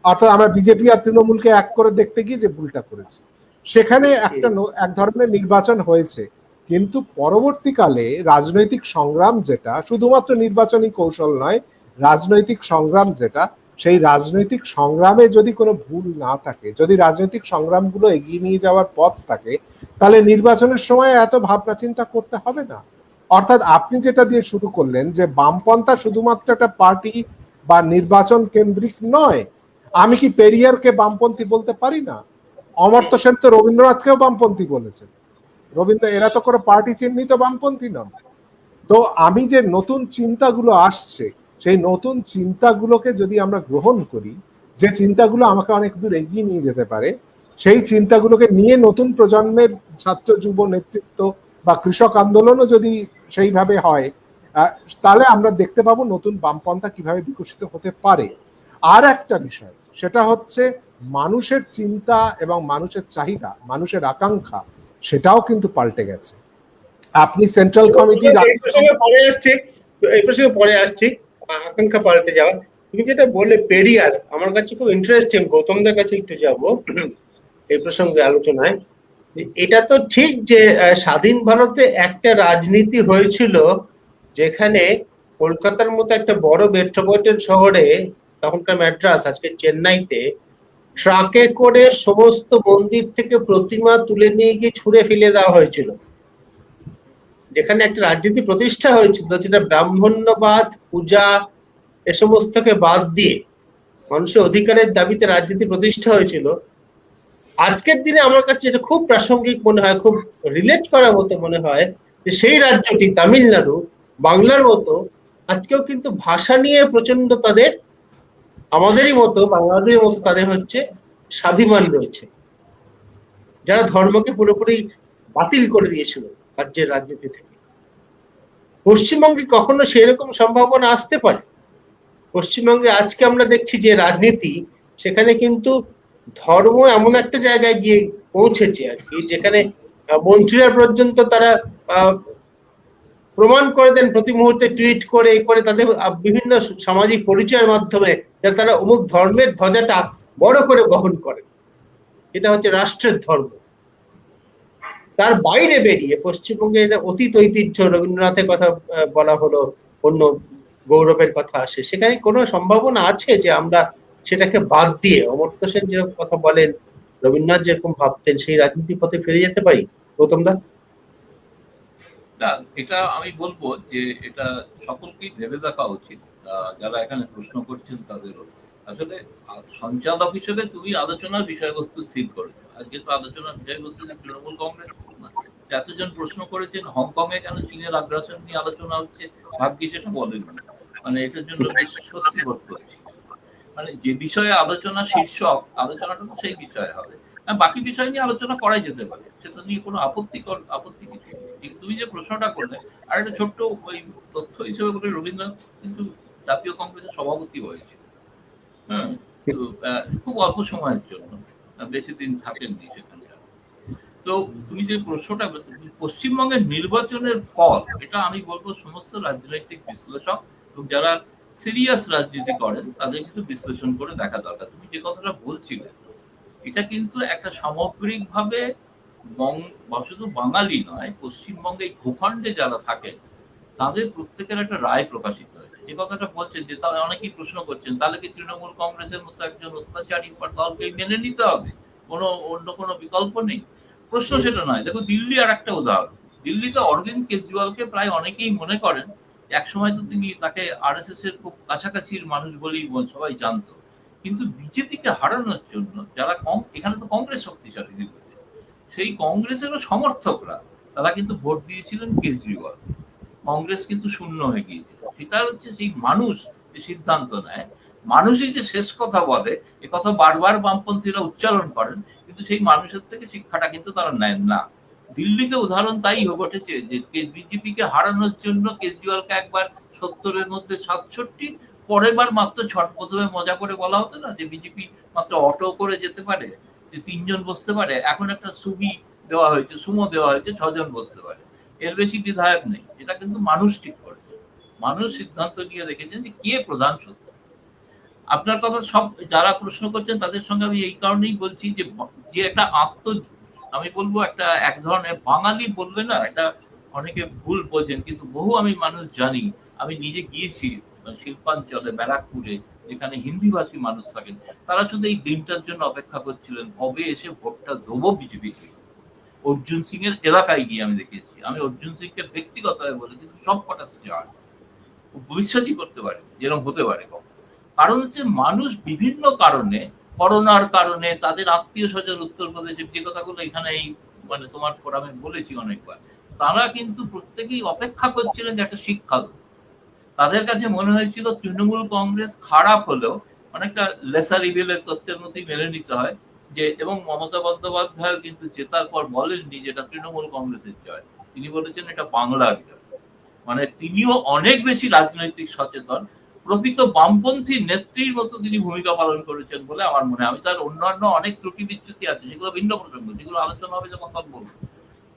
অর্থাৎ আমরা বিজেপি আর তৃণমূলকে এক করে দেখতে গিয়ে যে ভুলটা করেছি, সেখানে এক ধরনের নির্বাচন হয়েছে। কিন্তু পরবর্তীকালে রাজনৈতিক সংগ্রাম যেটা শুধুমাত্র নির্বাচনী কৌশল নয়, রাজনৈতিক সংগ্রাম যেটা, সেই রাজনৈতিক সংগ্রামে যদি কোনো ভুল না থাকে, যদি রাজনৈতিক সংগ্রামগুলো এগিয়ে নিয়ে যাওয়ার পথ থাকে, তাহলে নির্বাচনের সময় এত ভাবনা চিন্তা করতে হবে না। অর্থাৎ আপনি যেটা দিয়ে শুরু করলেন যে বামপন্থা শুধুমাত্র একটা পার্টি বা নির্বাচন কেন্দ্রিক নয়, আমি কি পেরিয়ারকে বামপন্থী বলতে পারি না? অমর্ত্য সেন তো রবীন্দ্রনাথকেও বামপন্থী বলেছেন। এরা তো কোনো পার্টি চিহ্নিত বামপন্থী নন। তো আমি যে নতুন চিন্তাগুলো আসছে, সেই নতুন চিন্তাগুলোকে যদি আমরা গ্রহণ করি, যে চিন্তাগুলো আমাকে অনেক দূর এগিয়ে নিয়ে যেতে পারে, সেই চিন্তাগুলোকে নিয়ে নতুন প্রজন্মের ছাত্র যুব নেতৃত্ব বা কৃষক আন্দোলনও যদি সেইভাবে হয়, তাহলে আমরা দেখতে পাবো নতুন বামপন্থা কিভাবে বিকশিত হতে পারে। আর একটা বিষয়, সেটা হচ্ছে মানুষের চিন্তা এবং মানুষের চাহিদা, মানুষের আকাঙ্ক্ষা, সেটাও কিন্তু পাল্টে গেছে। আপনি সেন্ট্রাল কমিটি এই প্রসঙ্গে পরে আসছি আকাঙ্ক্ষা পাল্টে যাওয়া। তুমি যেটা বললে পেরিয়ার, আমার কাছে খুব ইন্টারেস্টিং। গৌতমদের কাছে একটু যাব এই প্রসঙ্গে আলোচনায়। এটা তো ঠিক যে স্বাধীন ভারতে একটা রাজনীতি হয়েছিল যেখানে কলকাতার মতো একটা বড় মেট্রোপলিটন শহরে, তখনকার ম্যাড্রাস আজকে চেন্নাইতে, ট্রাকে করে সমস্ত মন্দির থেকে প্রতিমা তুলে নিয়ে গিয়ে ছুঁড়ে ফেলে দেওয়া হয়েছিল। যেখানে একটা রাজনীতি প্রতিষ্ঠা হয়েছিল, যেটা ব্রাহ্মণ্যবাদ, পূজা এ সমস্তকে বাদ দিয়ে মানুষের অধিকারের দাবিতে রাজনীতি প্রতিষ্ঠা হয়েছিল। আজকের দিনে আমার কাছে এটা খুব প্রাসঙ্গিক মনে হয়, খুব রিলেট করার মতো মনে হয় যে সেই রাজ্যটি তামিলনাড়ু বাংলার মতো আজকেও কিন্তু ভাষা নিয়ে প্রচন্ড তাদের, আমাদেরই মতো বাংলাদেশের মতো তাদের হচ্ছে স্বাভিমান রয়েছে, যারা ধর্মকে পুরোপুরি বাতিল করে দিয়েছিল রাজ্যের রাজনীতি থেকে। পশ্চিমবঙ্গে কখনো সেরকম সম্ভাবনা আসতে পারে? পশ্চিমবঙ্গে আজকে আমরা দেখছি যে রাজনীতি, সেখানে কিন্তু ধর্ম এমন একটা জায়গায় গিয়ে পৌঁছেছে আর কি, যেখানে মন্ত্রীরা পর্যন্ত তারা প্রমাণ করে দেন প্রতি মুহূর্তে টুইট করে তাদের বিভিন্ন সামাজিক পরিচয়ের মাধ্যমে, যাতে তারা অমুক ধর্মের ধ্বজাটা বড় করে বহন করে, এটা হচ্ছে রাষ্ট্রের ধর্ম। তার বাইরে বেরিয়ে পশ্চিমবঙ্গে এটা অতীত ঐতিহ্য, রবীন্দ্রনাথের কথা বলা হলো, অন্য গৌরবের কথা আসে, সেখানে কোনো সম্ভাবনা আছে যে আমরা সেটাকে বাদ দিয়ে অমর্ত্য সেন যেরকম কথা বলেন, রবীন্দ্রনাথ যেরকম ভাবতেন, সেই রাজনীতির পথে ফিরে যেতে পারি? গৌতম দা, এটা আমি বলবো যে এটা সকলকেই ভেবে দেখা উচিত, যারা এখানে প্রশ্ন করছেন তাদেরও। আসলে সঞ্চালক হিসেবে তুমি আলোচনার বিষয়বস্তু স্থির করেছো। আজকে তো আলোচনার বিষয়বস্তু তৃণমূল কংগ্রেস, এতজন প্রশ্ন করেছেন হংকং এ কেন চীনের আগ্রাসন নিয়ে আলোচনা হচ্ছে, ভাগ্যি সেটা বলেননি। মানে এটার জন্য বেশ স্বস্তি বোধ করছি। মানে যে বিষয়ে আলোচনা শীর্ষক, আলোচনাটা তো সেই বিষয়ে হবে, বাকি বিষয় নিয়ে আলোচনা করাই যেতে পারে, সেটা নিয়ে কোনো আপত্তি কিছু নেই। কিন্তু তুমি যে প্রশ্নটা করলে, আর একটা ছোট্ট ওই তথ্য হিসেবে বলে, রবীন্দ্রনাথ কিন্তু জাতীয় কংগ্রেসের সভাপতি হয়েছে, হ্যাঁ, তো খুব অল্প সময়ের জন্য, বেশি দিন থাকেননি সেখানে। তো তুমি যে প্রশ্নটা, পশ্চিমবঙ্গের নির্বাচনের ফল, এটা আমি বলবো সমস্ত রাজনৈতিক বিশ্লেষক এবং যারা সিরিয়াস রাজনীতি করেন তাদের কিন্তু বিশ্লেষণ করে দেখা দরকার। তুমি যে কথাটা বলছিলে, এটা কিন্তু একটা সামগ্রিকভাবে শুধু বাঙালি নয়, পশ্চিমবঙ্গে ভূখণ্ডে যারা থাকেন তাদের প্রত্যেকের একটা রায় প্রকাশিত হয়েছে। যে কথাটা বলছেন যে তারা অনেকেই প্রশ্ন করছেন, তাহলে কি তৃণমূল কংগ্রেসের মতো একজন অত্যাচারী দলকে মেনে নিতে হবে, অন্য কোনো বিকল্প নেই? প্রশ্ন সেটা নয়। দেখো দিল্লি আর একটা উদাহরণ। দিল্লিতে অরবিন্দ কেজরিওয়ালকে প্রায় অনেকেই মনে করেন একসময় তো তাকে আরএসএস এর খুব কাছাকাছির মানুষ বলেই সবাই জানতো, কিন্তু বিজেপিকে হারানোর জন্য যারা এখানে তো কংগ্রেস শক্তিশালী দিল্লিতে, সেই কংগ্রেসেরও সমর্থকরা তারা কিন্তু ভোট দিয়েছিলেন কেজরিওয়াল। কংগ্রেস কিন্তু শূন্য হয়ে গিয়েছিল। সেটা হচ্ছে সেই মানুষ যে সিদ্ধান্ত নেয়, মানুষই যে শেষ কথা বলে, এ কথা বারবার বামপন্থীরা উচ্চারণ করেন, কিন্তু সেই মানুষের থেকে শিক্ষাটা কিন্তু তারা নেন না। দিল্লিতে উদাহরণ তাই ঘটেছে যে বিজেপিকে হারানোর জন্য কেজরিওয়ালকে একবার 70-এর মধ্যে 67, পরের বার মাত্র প্রথমে মজা করে বলা হতো না যে বিজেপি মাত্র অটো করে যেতে পারে, যে 3 জন বসতে পারে, এখন একটা সুবি দেওয়া হয়েছে, সুমো দেওয়া হয়েছে, 6 জন বসতে পারে, এর বেশি বিধায়ক নেই। এটা কিন্তু মানুষ ঠিক করেছে, মানুষ সিদ্ধান্ত নিয়ে দেখেছেন যে কে প্রধান সত্য। আপনার কথা সব যারা প্রশ্ন করছেন তাদের সঙ্গে আমি এই কারণেই বলছি যে একটা আমি বলবো একটা এক ধরনের বাঙালি বলবে না, এটা অনেকে ভুল বোঝেন, কিন্তু বহু আমি মানুষ জানি, আমি নিজে গিয়েছি শিল্পাঞ্চলে, ব্যারাকপুরে, যেখানে হিন্দিভাষী মানুষ থাকেন, তারা শুধু এই দিনটার জন্য অপেক্ষা করছিলেন কবে এসে ভোটটা দেবো বিজেপিকে। অর্জুন সিং এর এলাকায় গিয়ে আমি দেখেছি, আমি অর্জুন সিংকে ব্যক্তিগতভাবে বলে, কিন্তু সব কটা স্টার বিশ্বাসই করতে পারে যেরকম হতে পারে। কারণ হচ্ছে মানুষ বিভিন্ন কারণে, করোনার কারণে, তাদের আত্মীয় স্বজন উত্তরপ্রদেশের, যে কথাগুলো এখানে এই তোমার ফোরামে বলেছি অনেকবার, তারা কিন্তু প্রত্যেকেই অপেক্ষা করছিলেন যে একটা শিক্ষা দেব। তাদের কাছে মনে হয়েছিল তৃণমূল কংগ্রেস খারাপ হলেও অনেকটা লেসার ইভিলের তথ্যের মধ্যেই মেনে নিতে হয় যে, এবং মমতা বন্দ্যোপাধ্যায় কিন্তু জেতার পর বলেননি যে এটা তৃণমূল কংগ্রেসের জয়, তিনি বলেছেন এটা বাংলার জয়। তিনিও অনেক বেশি রাজনৈতিক সচেতন, প্রকৃত বামপন্থী নেত্রীর মতো তিনি ভূমিকা পালন করেছেন বলে আমার মনে হয়। আমি তার অন্যান্য অনেক ত্রুটি বিচ্যুতি আছে, যেগুলো ভিন্ন প্রসঙ্গ, যেগুলো আলোচনা হবে যখন তখন বলবো।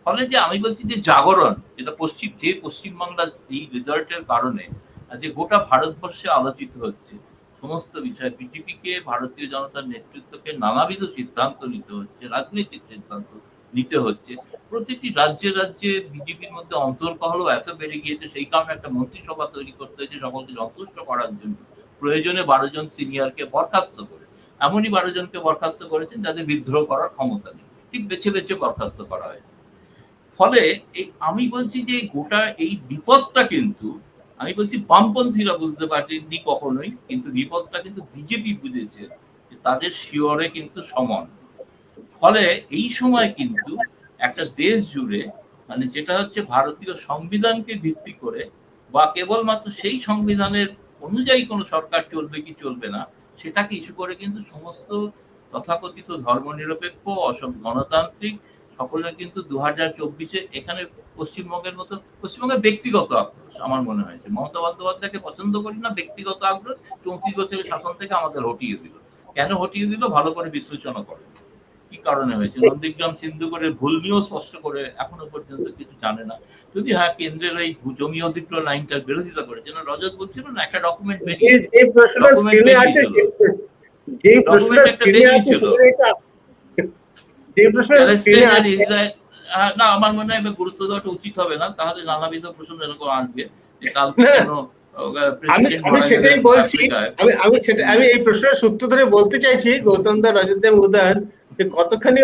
ফলে যে আমি বলছি যে জাগরণ, এটা পশ্চিমবাংলার এই রেজাল্টের কারণে যে গোটা ভারতবর্ষে আলোচিত হচ্ছে সমস্ত বিষয়, বিজেপিকে, ভারতীয় জনতার নেতৃত্বকে নানাবিধ সিদ্ধান্ত নিতে হচ্ছে, রাজনৈতিক সিদ্ধান্ত নিতে হচ্ছে। প্রতিটি রাজ্যে রাজ্যে বিজেপির মধ্যে অন্তর্কলহ এত বেড়ে গিয়েছে, সেই কারণে একটা মন্ত্রিসভা তৈরি করতে হয়েছে সকলকে সন্তুষ্ট করার জন্য। প্রয়োজনে 12 জন সিনিয়রকে বরখাস্ত করে, এমনই 12 জনকে বরখাস্ত করেছেন যাদের বিদ্রোহ করার ক্ষমতা নেই, ঠিক বেছে বেছে বরখাস্ত করা হয়েছে। ফলে আমি বলছি যে গোটা এই বিপদটা কিন্তু, আমি বলছি বামপন্থীরা বুঝতে পারেননি কখনোই, কিন্তু বিপদটা কিন্তু বিজেপি বুঝেছে, তাদের শিয়রে কিন্তু সমান। ফলে এই সময় কিন্তু একটা দেশ জুড়ে যেটা হচ্ছে ভারতীয় সংবিধানকে ভিত্তি করে বা কেবলমাত্র সেই সংবিধানের অনুযায়ী কোনো সরকার চলবে কি চলবে না সেটাকে ইস্যু করে কিন্তু সমস্ত তথাকথিত ধর্মনিরপেক্ষ, গণতান্ত্রিক সকলের কিন্তু 2024-এ এখানে পশ্চিমবঙ্গের মতো, পশ্চিমবঙ্গের ব্যক্তিগত আক্রোশ আমার মনে হয়েছে। মমতা বন্দ্যোপাধ্যায়কে পছন্দ করি না, ব্যক্তিগত আক্রোশ 34 বছরের শাসন থেকে আমাদের হটিয়ে দিল। কেন হটিয়ে দিল ভালো করে বিশ্লেষণা করে, কি কারণে হয়েছে। নন্দীগ্রাম সিন্ধুগড়ের ভুল নিয়েও স্পষ্ট করে এখনো পর্যন্ত কিছু জানে না, যদি হ্যাঁ কেন্দ্রের ওই জমি অধিগ্রহণ আইনটার বিরোধিতা করেছে না, রজত বলছিল না একটা ডকুমেন্ট বেরিয়েছিল, না আমার মনে হয় গুরুত্ব দেওয়াটা উচিত হবে না, তাহলে নানাবিধ প্রশ্ন এরকম আসবে যে কালকে কেন আমি সেটাই বলছি। আমি এই প্রশ্নের সূত্র ধরে বলতে চাইছি গৌতম দা, রজত দা উদাহরণ যে কতখানি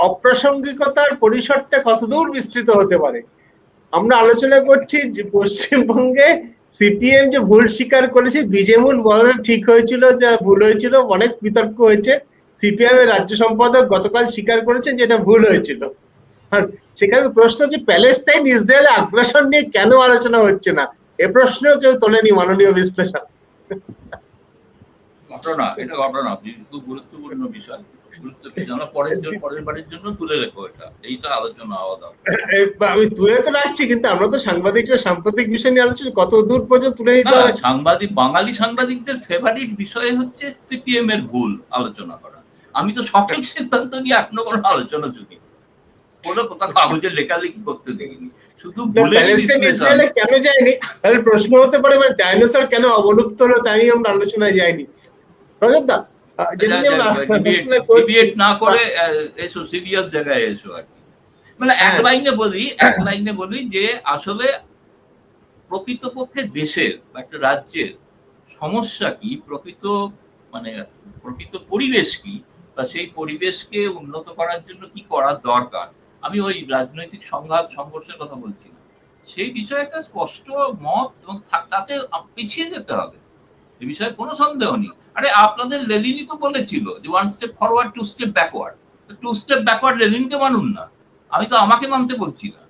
অপ্রাসঙ্গিকতার পরিসরটা কতদূর বিস্তৃত হতে পারে। আমরা আলোচনা করছি যে পশ্চিমবঙ্গে সিপিএম যে ভুল স্বীকার করেছে, বিজেমূল বলা ঠিক হয়েছিল, যা ভুল হয়েছিল, অনেক বিতর্ক হয়েছে। সিপিএম এর রাজ্য সম্পাদক গতকাল স্বীকার করেছেন যে এটা ভুল হয়েছিল। সেখানে প্রশ্ন হচ্ছে প্যালেস্টাইন ইসরায়েলের আগ্রাসন নিয়ে কেন আলোচনা হচ্ছে না, এ প্রশ্নও কেউ তোলেনি মাননীয় বিশ্লেষক। ঘটনা, এটা ঘটনা খুব গুরুত্বপূর্ণ বিষয়, পরের বারের জন্য তুলে রেখো এটা, এইটা আলোচনা হওয়া দরকার। আমি তুলে তো রাখছি, কিন্তু আমরা তো সাংবাদিকরা সাম্প্রতিক বিষয় নিয়ে আলোচনা কত দূর পর্যন্ত তুলে নিতে হবে। বাঙালি সাংবাদিকদের ফেভারিট বিষয় হচ্ছে সিপিএম এর ভুল আলোচনা করা। আমি তো সঠিক সিদ্ধান্ত নিয়ে এখনো কোনো আলোচনা শুনি কোনো কোথাও কাগজে লেখালেখি করতে দেখিনি, শুধু কেন যায়নি তাহলে প্রশ্ন হতে পারে, ডাইনোসর কেন অবলুপ্ত হলো তাই নিয়ে আমরা আলোচনায় যাইনি। রজত দা ডিবেট না করে এসো, সিরিয়াস জায়গায় এসো আর কি। এক লাইনে বলি যে আসলে প্রকৃতপক্ষে দেশের একটা রাজ্যের সমস্যা কি, প্রকৃত পরিবেশ কি, বা সেই পরিবেশকে উন্নত করার জন্য কি করা দরকার। আমি ওই রাজনৈতিক সংঘর্ষের কথা বলছি না, সেই বিষয়ে একটা স্পষ্ট মত, এবং তাতে পিছিয়ে যেতে হবে। এ বিষয়ে কোনো সন্দেহ নেই। আরে আপনাদের লেনিনই তো বলেছিল যে 1 step forward 2 step backward. 2 step backward লেনিনকে মানুন না, আমি তো আমাকে মানতে বলছি না।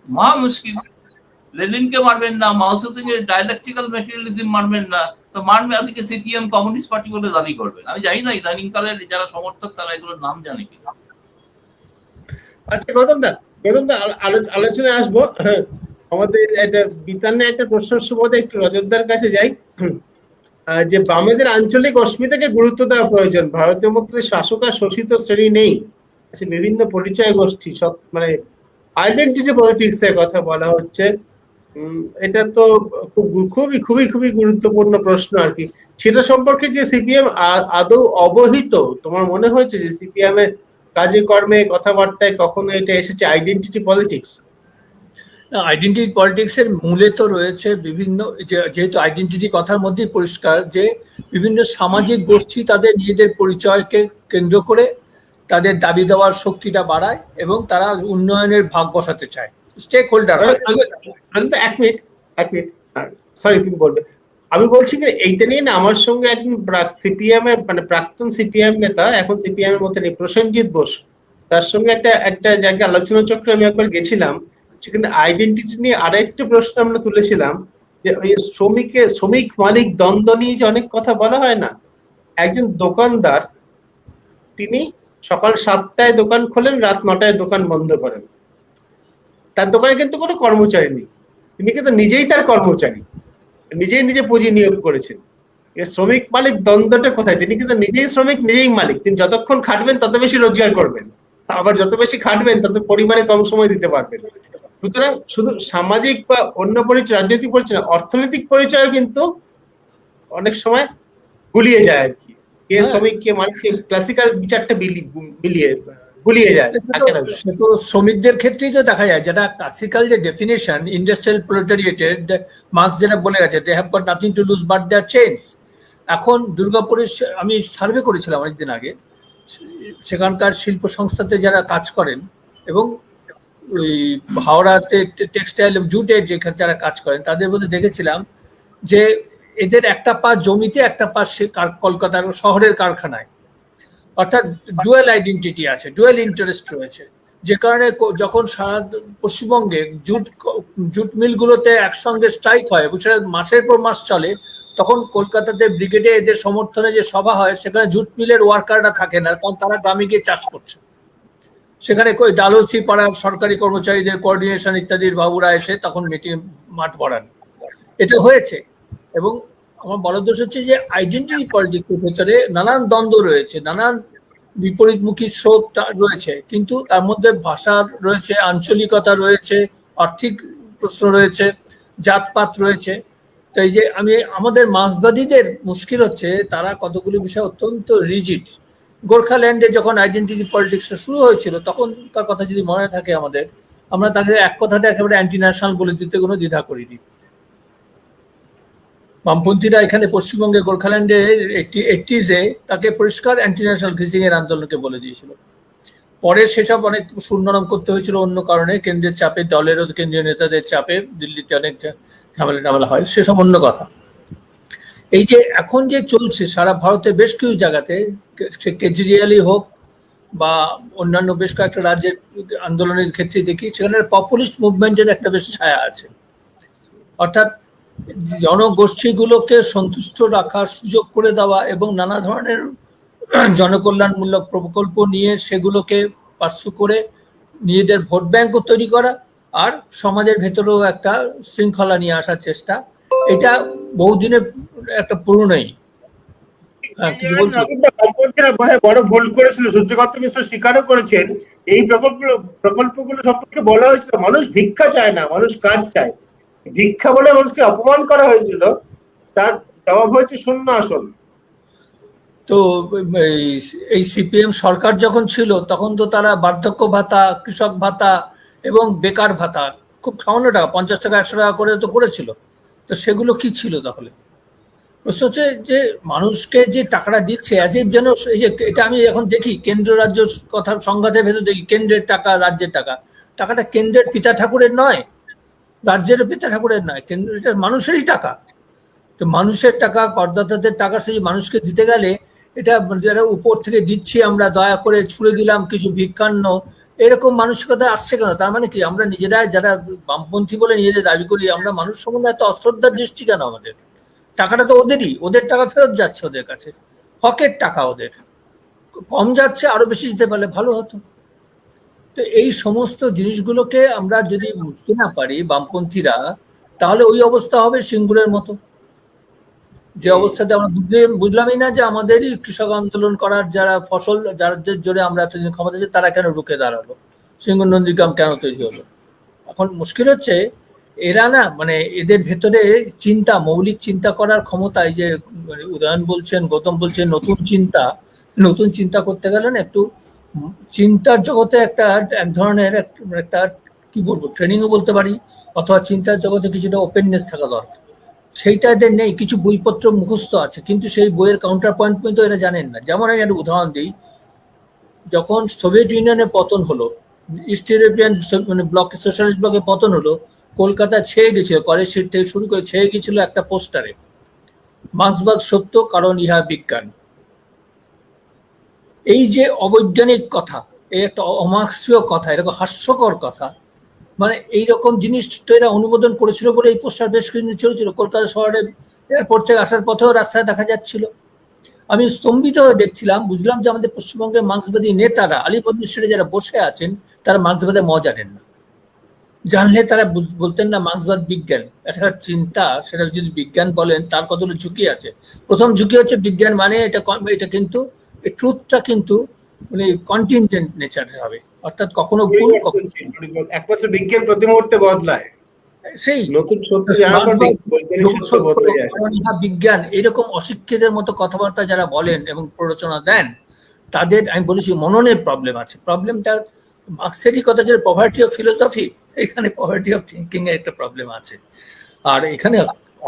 মহা মুশকিল। লেনিনকে মানবেন না, মাও সেতুংয়ের ডায়ালেকটিক্যাল ম্যাটেরিয়ালিজম মানবেন না, তো মানবে ওদিকে সিপিএম কমিউনিস্ট পার্টি বলে দাবি করবেন। আমি জানি না ইদানিং কালের যারা সমর্থক তারা এগুলোর নাম জানে কিনা। আচ্ছা গৌতম দা, আলোচনায় আসবো। আমাদের একটা বিতানে একটা প্রশ্নের সুবাদে একটু রজতদার কাছে যাই। যে বামেদের আঞ্চলিক অস্মিতাকে গুরুত্ব দেওয়া প্রয়োজন, ভারতের মধ্যে শাসক আর শোষিত শ্রেণী নেই, আচ্ছা বিভিন্ন পরিচয় গোষ্ঠী সব মানে আইডেন্টিটি পলিটিক্স এর কথা বলা হচ্ছে। এটা তো খুবই খুবই খুবই গুরুত্বপূর্ণ প্রশ্ন আর কি। সেটা সম্পর্কে যে সিপিএম আদৌ অবহিত, তোমার মনে হয়েছে যে সিপিএম এর কাজে কর্মে কথাবার্তায় কখনো এটা এসেছে আইডেন্টিটি পলিটিক্স? আইডেন্টিটি পলিটিক্স এর মূলে তো রয়েছে বিভিন্ন, যেহেতু আইডেন্টিটি কথার মধ্যেই পরিষ্কার যে বিভিন্ন সামাজিক গোষ্ঠী তাদের নিজেদের পরিচয়কে কেন্দ্র করে তাদের দাবি দেওয়ার শক্তিটা বাড়ায় এবং তারা উন্নয়নের ভাগ বসাতে চায়, স্টেক হোল্ডার। এক মিনিট সরি, তুমি বলবে। আমি বলছি যে এইটা নিয়ে না আমার সঙ্গে একজন সিপিএম এর মানে প্রাক্তন সিপিএম নেতা, এখন সিপিএম এর মধ্যে নেই, প্রসেনজিৎ বোস, তার সঙ্গে একটা জায়গায় আলোচনা চক্রে আমি একবার গেছিলাম। সেখানে আইডেন্টিটি নিয়ে আরেকটা প্রশ্ন আমরা তুলেছিলাম যে ওই শ্রমিক মালিক দ্বন্দ্ব নিয়ে যে অনেক কথা বলা হয় না। একজন দোকানদার, তিনি সকাল 7টায় দোকান খোলেন, রাত 9টায় দোকান বন্ধ করেন। তার দোকানে কিন্তু কোনো কর্মচারী নেই, তিনি কিন্তু নিজেই তার কর্মচারী, নিজে পুঁজি নিয়োগ করেছেন। শ্রমিক মালিক দ্বন্দ্বটা কোথায়? তিনি কিন্তু নিজেই শ্রমিক, নিজেই মালিক। তিনি যতক্ষণ খাটবেন তত বেশি রোজগার করবেন, আবার যত বেশি খাটবেন তত পরিবারে কম সময় দিতে পারবেন। সুতরাং শুধু সামাজিক বা অন্য পরিচয়, রাজনৈতিক পরিচয়, অর্থনৈতিক পরিচয় কিন্তু অনেক সময় গুলিয়ে যায় আর কি। কে শ্রমিক কে মালিক, ক্লাসিক্যাল বিচারটা গুলিয়ে যায়। তো শ্রমিকদের ক্ষেত্রেই তো দেখা যায়, যেটা ক্লাসিক্যাল যে ডেফিনেশন ইন্ডাস্ট্রিয়াল প্রোলেটারিয়েটের, মার্কস যেটা বলে গেছে, they have got nothing to lose but their change. এখন দুর্গাপুরে আমি সার্ভে করেছিলাম অনেকদিন আগে, সেখানকার শিল্প সংস্থাতে যারা কাজ করেন এবং ওই হাওড়াতে টেক্সটাইল জুটের যেখানে যারা কাজ করেন তাদের মধ্যে দেখেছিলাম যে এদের একটা পা জমিতে, একটা পা কলকাতার শহরের কারখানায়। অর্থাৎ ডুয়েল আইডেন্টিটি আছে, ডুয়েল ইন্টারেস্ট রয়েছে, যে কারণে যখন সারা পশ্চিমবঙ্গে জুট মিলগুলোতে একসঙ্গে স্ট্রাইক হয় এবং সেটা মাসের পর মাস চলে, তখন কলকাতাতে ব্রিগেডে এদের সমর্থনে যে সভা হয় সেখানে জুট মিলের ওয়ার্কাররা থাকে না, কারণ তারা গ্রামে গিয়ে চাষ করছে। সেখানে ডালহৌসি পাড়ার সরকারি কর্মচারীদের কোঅর্ডিনেশন ইত্যাদির বাবুরা এসে তখন মাঠ ভরান। এটা হয়েছে। এবং আমার বলার দোষ হচ্ছে যে আইডেন্টিটি পলিটিক্সের ভেতরে নানান দ্বন্দ্ব রয়েছে, নানান বিপরীতমুখী স্রোত রয়েছে, কিন্তু তার মধ্যে ভাষার রয়েছে, আঞ্চলিকতা রয়েছে, আর্থিক প্রশ্ন রয়েছে, জাতপাত রয়েছে। তো এই যে আমাদের মার্ক্সবাদীদের মুশকিল হচ্ছে তারা কতগুলো বিষয় অত্যন্ত রিজিড। গোর্খাল্যান্ডে যখন আইডেন্টিটি পলিটিক্স শুরু হয়েছিল তখন তার কথা যদি মনে থাকে আমাদের, আমরা তাকে এক কথাতে একেবারে অ্যান্টি ন্যাশনাল বলে দিতে কোনো দ্বিধা করিনি। বামপন্থীরা এখানে পশ্চিমবঙ্গে গোর্খাল্যান্ডে 80s-এ তাকে পরিষ্কার অ্যান্টি ন্যাশনাল খিচিং এর আন্দোলনকে বলে দিয়েছিল। পরে সেসব অনেক সুন্নরম করতে হয়েছিল অন্য কারণে, কেন্দ্রের চাপে, দলেরও কেন্দ্রীয় নেতাদের চাপে, দিল্লিতে অনেক ঝামেলা হয়, সেসব অন্য কথা। এই যে এখন যে চলছে সারা ভারতে বেশ কিছু জায়গাতে, সে কেজরিওয়ালই হোক বা অন্যান্য বেশ কয়েকটা রাজ্যের আন্দোলনের ক্ষেত্রে দেখি সেখানে পপুলিস্ট মুভমেন্টের একটা বেশ ছায়া আছে। অর্থাৎ জনগোষ্ঠীগুলোকে সন্তুষ্ট রাখার সুযোগ করে দেওয়া এবং নানা ধরনের জনকল্যাণমূলক প্রকল্প নিয়ে সেগুলোকে পার্সু করে নিজেদের ভোট ব্যাংকও তৈরি করা আর সমাজের ভেতরেও একটা শৃঙ্খলা নিয়ে আসার চেষ্টা, এটা বহুদিনের একটা পুরনোই। বড় ভুল করেছিল, সূর্যকান্ত মিশ্র স্বীকারও করেছেন। এই প্রকল্পগুলো সম্পর্কে বলা হয়েছিল মানুষ ভিক্ষা চায় না, মানুষ কাজ চায়। ভিক্ষা বলে মানুষকে অপমান করা হয়েছিল, তার জবাব হয়েছে শূন্য আসন। তো এই সিপিএম সরকার যখন ছিল তখন তো তারা বার্ধক্য ভাতা, কৃষক ভাতা এবং বেকার ভাতা খুব সামান্য টাকা, 50 টাকা 100 টাকা করে তো করেছিল। তো সেগুলো কি ছিল তাহলে? প্রশ্ন হচ্ছে যে মানুষকে যে টাকাটা দিচ্ছে আজীব যেন, এই যে এটা আমি এখন দেখি কেন্দ্র রাজ্য কথা সংঘাতের ভেতর দেখি, কেন্দ্রের টাকা রাজ্যের টাকাটা কেন্দ্রের পিতা ঠাকুরের নয়, রাজ্যের পিতা ঠাকুরের নয়, এটা মানুষেরই টাকা। তো মানুষের টাকা, করদাতাদের টাকা সেই মানুষকে দিতে গেলে এটা যারা উপর থেকে দিচ্ছি আমরা, দয়া করে ছুড়ে দিলাম কিছু ভিক্ষান্ন, এরকম মানসিকতা আসছে কেন? তার মানে কি আমরা নিজেরা যারা বামপন্থী বলে নিজেদের দাবি করি, আমরা মানুষ সম্বন্ধে এত অশ্রদ্ধার দৃষ্টি কেন আমাদের? টাকাটা তো ওদেরই, ওদের টাকা ফেরত যাচ্ছে ওদের কাছে, হকের টাকা ওদের, কম যাচ্ছে, আরো বেশি দিতে পারলে ভালো হতো। তো এই সমস্ত জিনিসগুলোকে আমরা যদি বুঝতে না পারি বামপন্থীরা, তাহলে ওই অবস্থা হবে সিঙ্গুরের মতো, যে অবস্থাতে আমরা বুঝলামই না যে আমাদেরই কৃষক আন্দোলন করার যারা ফসল, যাদের জোরে আমরা এতদিন ক্ষমতা ছিল, তারা কেন রুখে দাঁড়ালো, সিঙ্গুর নন্দীগ্রাম কেন তৈরি হলো। এখন মুশকিল হচ্ছে এরা না, মানে এদের ভেতরে চিন্তা, মৌলিক চিন্তা করার ক্ষমতা, এই যে উদয়ন বলছেন, গৌতম বলছেন নতুন চিন্তা করতে গেলে না একটু চিন্তার জগতে একটা এক ধরনের একটা কি বলবো, ট্রেনিংও বলতে পারি, অথবা চিন্তার জগতে কিছুটা ওপেননেস থাকা দরকার। সেইটা এদের নেই। কিছু বইপত্র মুখস্থ আছে, কিন্তু সেই বইয়ের কাউন্টার পয়েন্ট পর্যন্ত এরা জানেন না। যেমন আমি একটা উদাহরণ দিই, যখন সোভিয়েত ইউনিয়নের পতন হলো, ইস্ট ইউরোপিয়ান মানে ব্লক, সোশ্যালিস্ট ব্লকের পতন হলো, কলকাতা ছেয়ে গেছিল, কলেজ স্ট্রিট থেকে শুরু করে ছেয়ে গেছিল একটা পোস্টারে, মার্ক্সবাদ সত্য কারণ ইহা বিজ্ঞান। এই যে অবৈজ্ঞানিক কথা, এই একটা অমার্ক্সীয় কথা, এরকম হাস্যকর কথা, মানে এইরকম জিনিস তো এরা অনুমোদন করেছিল বলে এই পোস্টার বেশ কিছুদিন চলেছিল। কলকাতা শহরে এয়ারপোর্ট থেকে আসার পথেও রাস্তায় দেখা যাচ্ছিল। আমি স্তম্ভিত হয়ে দেখছিলাম, বুঝলাম যে আমাদের পশ্চিমবঙ্গের মার্ক্সবাদী নেতারা, আলিবর্দি স্ট্রিটে যারা বসে আছেন, তারা মার্ক্সবাদের মজা জানেন না। জানলে তারা বলতেন না মার্ক্সবাদ বিজ্ঞান, একটা চিন্তা, সেটা যদি বিজ্ঞান বলেন তার কতগুলো ঝুঁকি আছে। প্রথম ঝুঁকি হচ্ছে বিজ্ঞান মানে এটা কিন্তু এই ট্রুথটা কিন্তু মানে কন্টিনজেন্ট নেচারের হবে, অর্থাৎ কখনো ভুল, একমাত্র বিজ্ঞান প্রতি মুহূর্তে বদলায়, সেই নতুন সত্য জানার পর বৈজ্ঞানিক সত্য বদলে যায়। বিজ্ঞান এরকম অশিক্ষিতের মতো কথাবার্তা যারা বলেন এবং প্ররোচনা দেন, তাদের আমি বলেছি মননের প্রবলেম আছে। প্রবলেমটা মার্ক্সেরই কথা, যে পভার্টি অফ ফিলোসফি, এখানে পভার্টি অফ থিঙ্কিং এর একটা প্রবলেম আছে। আর এখানে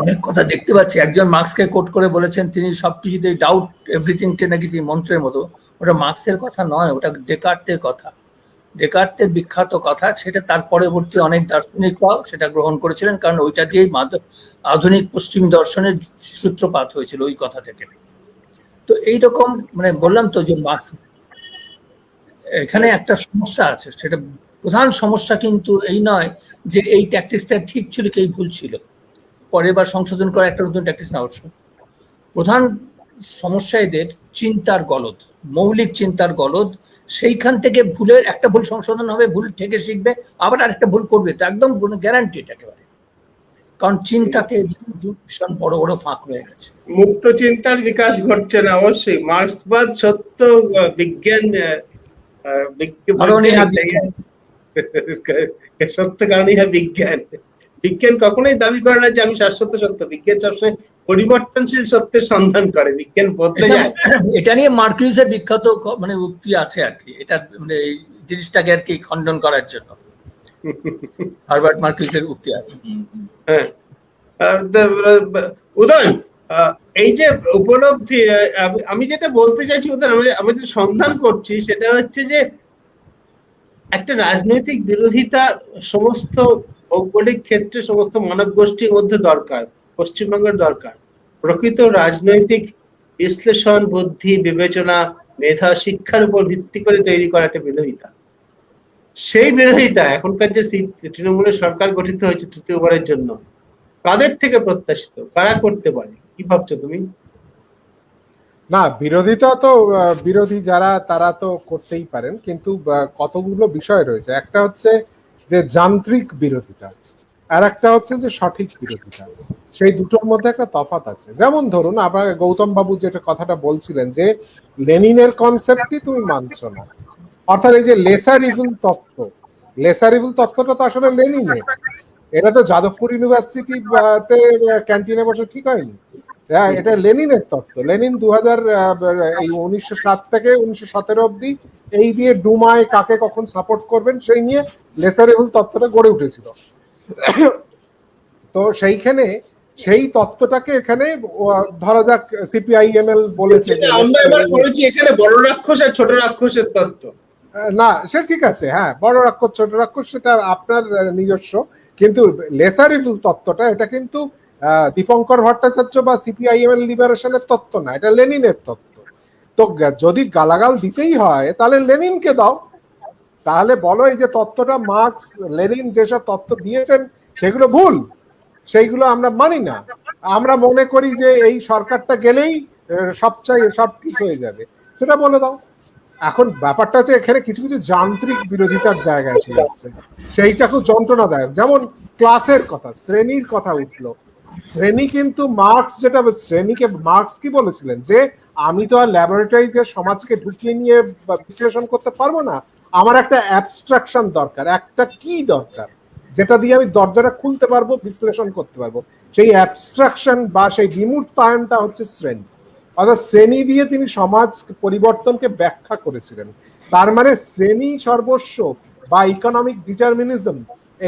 অনেক কথা দেখতে পাচ্ছি, একজন মার্ক্সকে কোট করে বলেছেন তিনি সবকিছুতেই ডাউট এভরিথিংকে নাকি তিনি মন্ত্রের মতো। ওটা মার্ক্সের কথা নয়, ওটা ডেকার্তের কথা, ডেকার্তের বিখ্যাত কথা। সেটা তার পরবর্তী অনেক দার্শনিকরাও সেটা গ্রহণ করেছিলেন, কারণ ওইটা দিয়েই আধুনিক পশ্চিম দর্শনের সূত্রপাত হয়েছিল ওই কথা থেকে। তো এইরকম মানে বললাম তো যে এখানে একটা সমস্যা আছে, সেটা প্রধান সমস্যা কিন্তু এই নয় যে এই ট্যাকটিক্সটা ঠিক ছিল কি ভুল ছিল, পরের বার সংশোধন করা একটা নতুন ট্যাকটিক্স না অবশ্য। প্রধান সমস্যা এদের চিন্তার গলদ, মৌলিক চিন্তার গলদ। সেইখান থেকে ভুলের একটা ভুল সংশোধন হবে, ভুল থেকে শিখবে, আবার আরেকটা ভুল করবে, তো একদম গ্যারান্টিড একেবারে, কারণ চিন্তাতে ভীষণ বড় বড় ফাঁক রয়ে গেছে। মুক্ত চিন্তার বিকাশ ঘটছে না। অবশ্যই মার্ক্সবাদ সত্য, বিজ্ঞান সত্য কারণ ইহা বিজ্ঞান। বিজ্ঞান কখনোই দাবি করে না যে আমি শাশ্বত সত্য। বিজ্ঞান সবসময় পরিবর্তনশীল সত্যের সন্ধান করে, বিজ্ঞান বদলে যায়। এটা নিয়ে মার্কিউসের বিখ্যাত মানে উক্তি আছে আর কি, এটা মানে এই জিনিসটাকে আর কি খণ্ডন করার জন্য হার্বার্ট মার্কিউসের উক্তি আছে। হ্যাঁ, উদয়ন, এই যে উপলব্ধি, আমি যেটা বলতে চাইছি উদয়ন, আমি যে সন্ধান করছি সেটা হচ্ছে যে একটা রাজনৈতিক বিরোধিতা সমস্ত ভৌগোলিক ক্ষেত্রে, সমস্ত মানব গোষ্ঠীর মধ্যে দরকার, পশ্চিমবঙ্গের দরকার। প্রকৃত রাজনৈতিক বিশ্লেষণ, বুদ্ধি, বিবেচনা, মেধা, শিক্ষার উপর ভিত্তি করে তৈরি করা একটা বিরোধিতা। সেই বিরোধিতা এখনকার যে তৃণমূলের সরকার গঠিত হয়েছে তৃতীয়বারের জন্য, কাদের থেকে প্রত্যাশিত, কারা করতে পারে, কি ভাবছো তুমি? না, বিরোধিতা তো বিরোধী যারা তারা তো করতেই পারেন, কিন্তু কতগুলো বিষয় রয়েছে। একটা হচ্ছে যে যান্ত্রিক বিরোধিতা, আর একটা হচ্ছে যে সঠিক বিরোধিতা। সেই দুটোর মধ্যে একটা তফাৎ আছে। যেমন ধরুন আপনার গৌতম বাবু যেটা কথাটা বলছিলেন যে লেনিনের কনসেপ্টই তুমি মানছো না, অর্থাৎ এই যে লেসার ইভিল তত্ত্ব, লেসার ইভিল তত্ত্বটা তো আসলে লেনিনের, এটা তো যাদবপুর ইউনিভার্সিটিতে ক্যান্টিনে বসে ঠিক হয়নি। হ্যাঁ, এটা লেনিনের তত্ত্ব। লেনিন 1907 থেকে 1917 অব্দি এই দিয়ে ডুমায় কাকে কখন সাপোর্ট করবেন সেই নিয়ে লেসারেবল তত্ত্বটা গড়ে উঠেছিল। তো সেইখানে সেই তত্ত্বটাকে এখানে ধরা যাক সিপিআইএমএল বলেছে যে আমরা এবার করেছি এখানে বড় রাক্ষস আর ছোট রাক্ষসের তত্ত্ব। না, সে ঠিক আছে, হ্যাঁ, বড় রাক্ষস ছোট রাক্ষস সেটা আপনার নিজস্ব, কিন্তু লেসারেবল তত্ত্বটা এটা কিন্তু দীপঙ্কর ভট্টাচার্য বা সিপিআইএম এর লিবারেশনের তত্ত্ব না, এটা লেনিনের তত্ত্ব। তো যদি গালাগাল দিতেই হয় তাহলে লেনিনকে দাও, তাহলে বলো এই যে তত্ত্বটা মার্কস লেনিন যেসব তত্ত্ব দিয়েছেন সেগুলো ভুল, সেইগুলো আমরা মানি না, আমরা মনে করি যে এই সরকারটা গেলেই সব ঠিক হয়ে যাবে, সেটা বলে দাও। এখন ব্যাপারটা হচ্ছে এখানে কিছু কিছু যান্ত্রিক বিরোধিতার জায়গায় এসে যাচ্ছে, সেইটা খুব যন্ত্রণাদায়ক। যেমন ক্লাসের কথা, শ্রেণীর কথা উঠলো, শ্রেণী কিন্তু মার্কস যেটা, শ্রেণীকে মার্কস কি বলেছিলেন যে আমি তো আর ল্যাবরেটরিতে সমাজকে ঢুকিয়ে নিয়ে বিশ্লেষণ করতে পারবো না, আমার একটা অ্যাবস্ট্রাকশন দরকার, একটা কি দরকার যেটা দিয়ে আমি দরজাটা খুলতে পারবো, বিশ্লেষণ করতে পারবো। সেই অ্যাবস্ট্রাকশন বা সেই বিমূর্তায়নটা হচ্ছে শ্রেণী। অর্থাৎ শ্রেণী দিয়ে তিনি সমাজ পরিবর্তনকে ব্যাখ্যা করেছিলেন। তার মানে শ্রেণী সর্বস্ব বা ইকোনমিক ডিটারমিনিজম,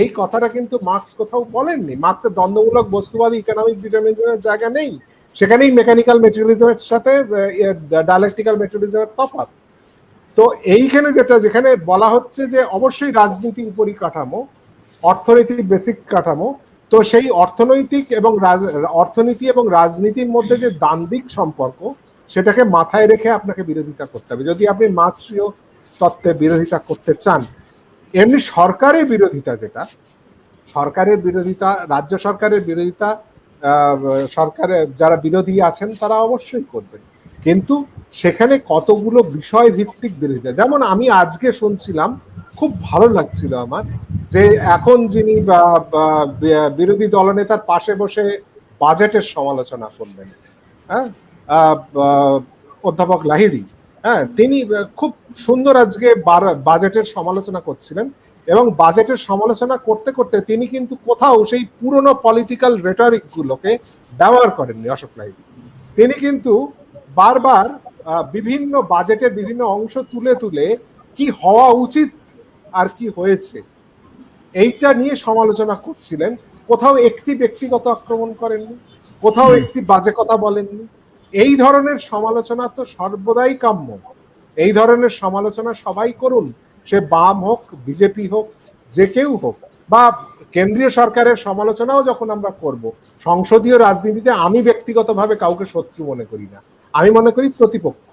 এই কথাটা কিন্তু মার্কস কোথাও বলেননি। মার্কসের দ্বন্দ্বমূলক বস্তুবাদী ইকোনমিক ডিটারমিনিজমের জায়গা নেই, সেখানেই মেকানিক্যাল মেটেরিয়ালিজমের সাথে ডায়ালেকটিক্যাল মেটেরিয়ালিজমের তফাৎ। তো এইখানে যেখানে বলা হচ্ছে যে অবশ্যই রাজনীতি পরিকাঠামো, অর্থনীতির বেসিক কাঠামো, তো সেই অর্থনীতি এবং রাজনীতির মধ্যে যে দ্বান্দ্বিক সম্পর্ক, সেটাকে মাথায় রেখে আপনাকে বিরোধিতা করতে হবে যদি আপনি মার্কসীয় তত্ত্বে বিরোধিতা করতে চান। এমনি সরকারের বিরোধিতা, যেটা সরকারের বিরোধিতা, রাজ্য সরকারের বিরোধিতা, সরকারের যারা বিরোধী আছেন তারা অবশ্যই করবেন, কিন্তু সেখানে কতগুলো বিষয় ভিত্তিক বিরোধিতা। যেমন আমি আজকে শুনছিলাম, খুব ভালো লাগছিল আমার, যে এখন যিনি বিরোধী দলনেতার পাশে বসে বাজেটের সমালোচনা করলেন, হ্যাঁ, অধ্যাপক লাহিড়ী, হ্যাঁ, তিনি খুব সুন্দর আজকে বাজেটের সমালোচনা করছিলেন, এবং বাজেটের সমালোচনা করতে করতে তিনি কিন্তু কোথাও সেই পুরনো পলিটিক্যাল রেটরিক গুলোকে ব্যবহার করেননি অশোক লাহিড়ী। তিনি কিন্তু বারবার বিভিন্ন বাজেটের বিভিন্ন অংশ তুলে তুলে কি হওয়া উচিত আর কি হয়েছে এইটা নিয়ে সমালোচনা করছিলেন। কোথাও একটি ব্যক্তিগত আক্রমণ করেননি, কোথাও একটি বাজে কথা বলেননি। এই ধরনের সমালোচনা তো সর্বদাই কাম্য, এই ধরনের সমালোচনা সবাই করুন, সে বাম হোক, বিজেপি হোক, যে কেউ হোক, বা কেন্দ্রীয় সরকারের সমালোচনাও যখন আমরা করব, সংসদীয় রাজনীতিতে আমি ব্যক্তিগতভাবে কাউকে শত্রু মনে করি না, আমি মনে করি প্রতিপক্ষ।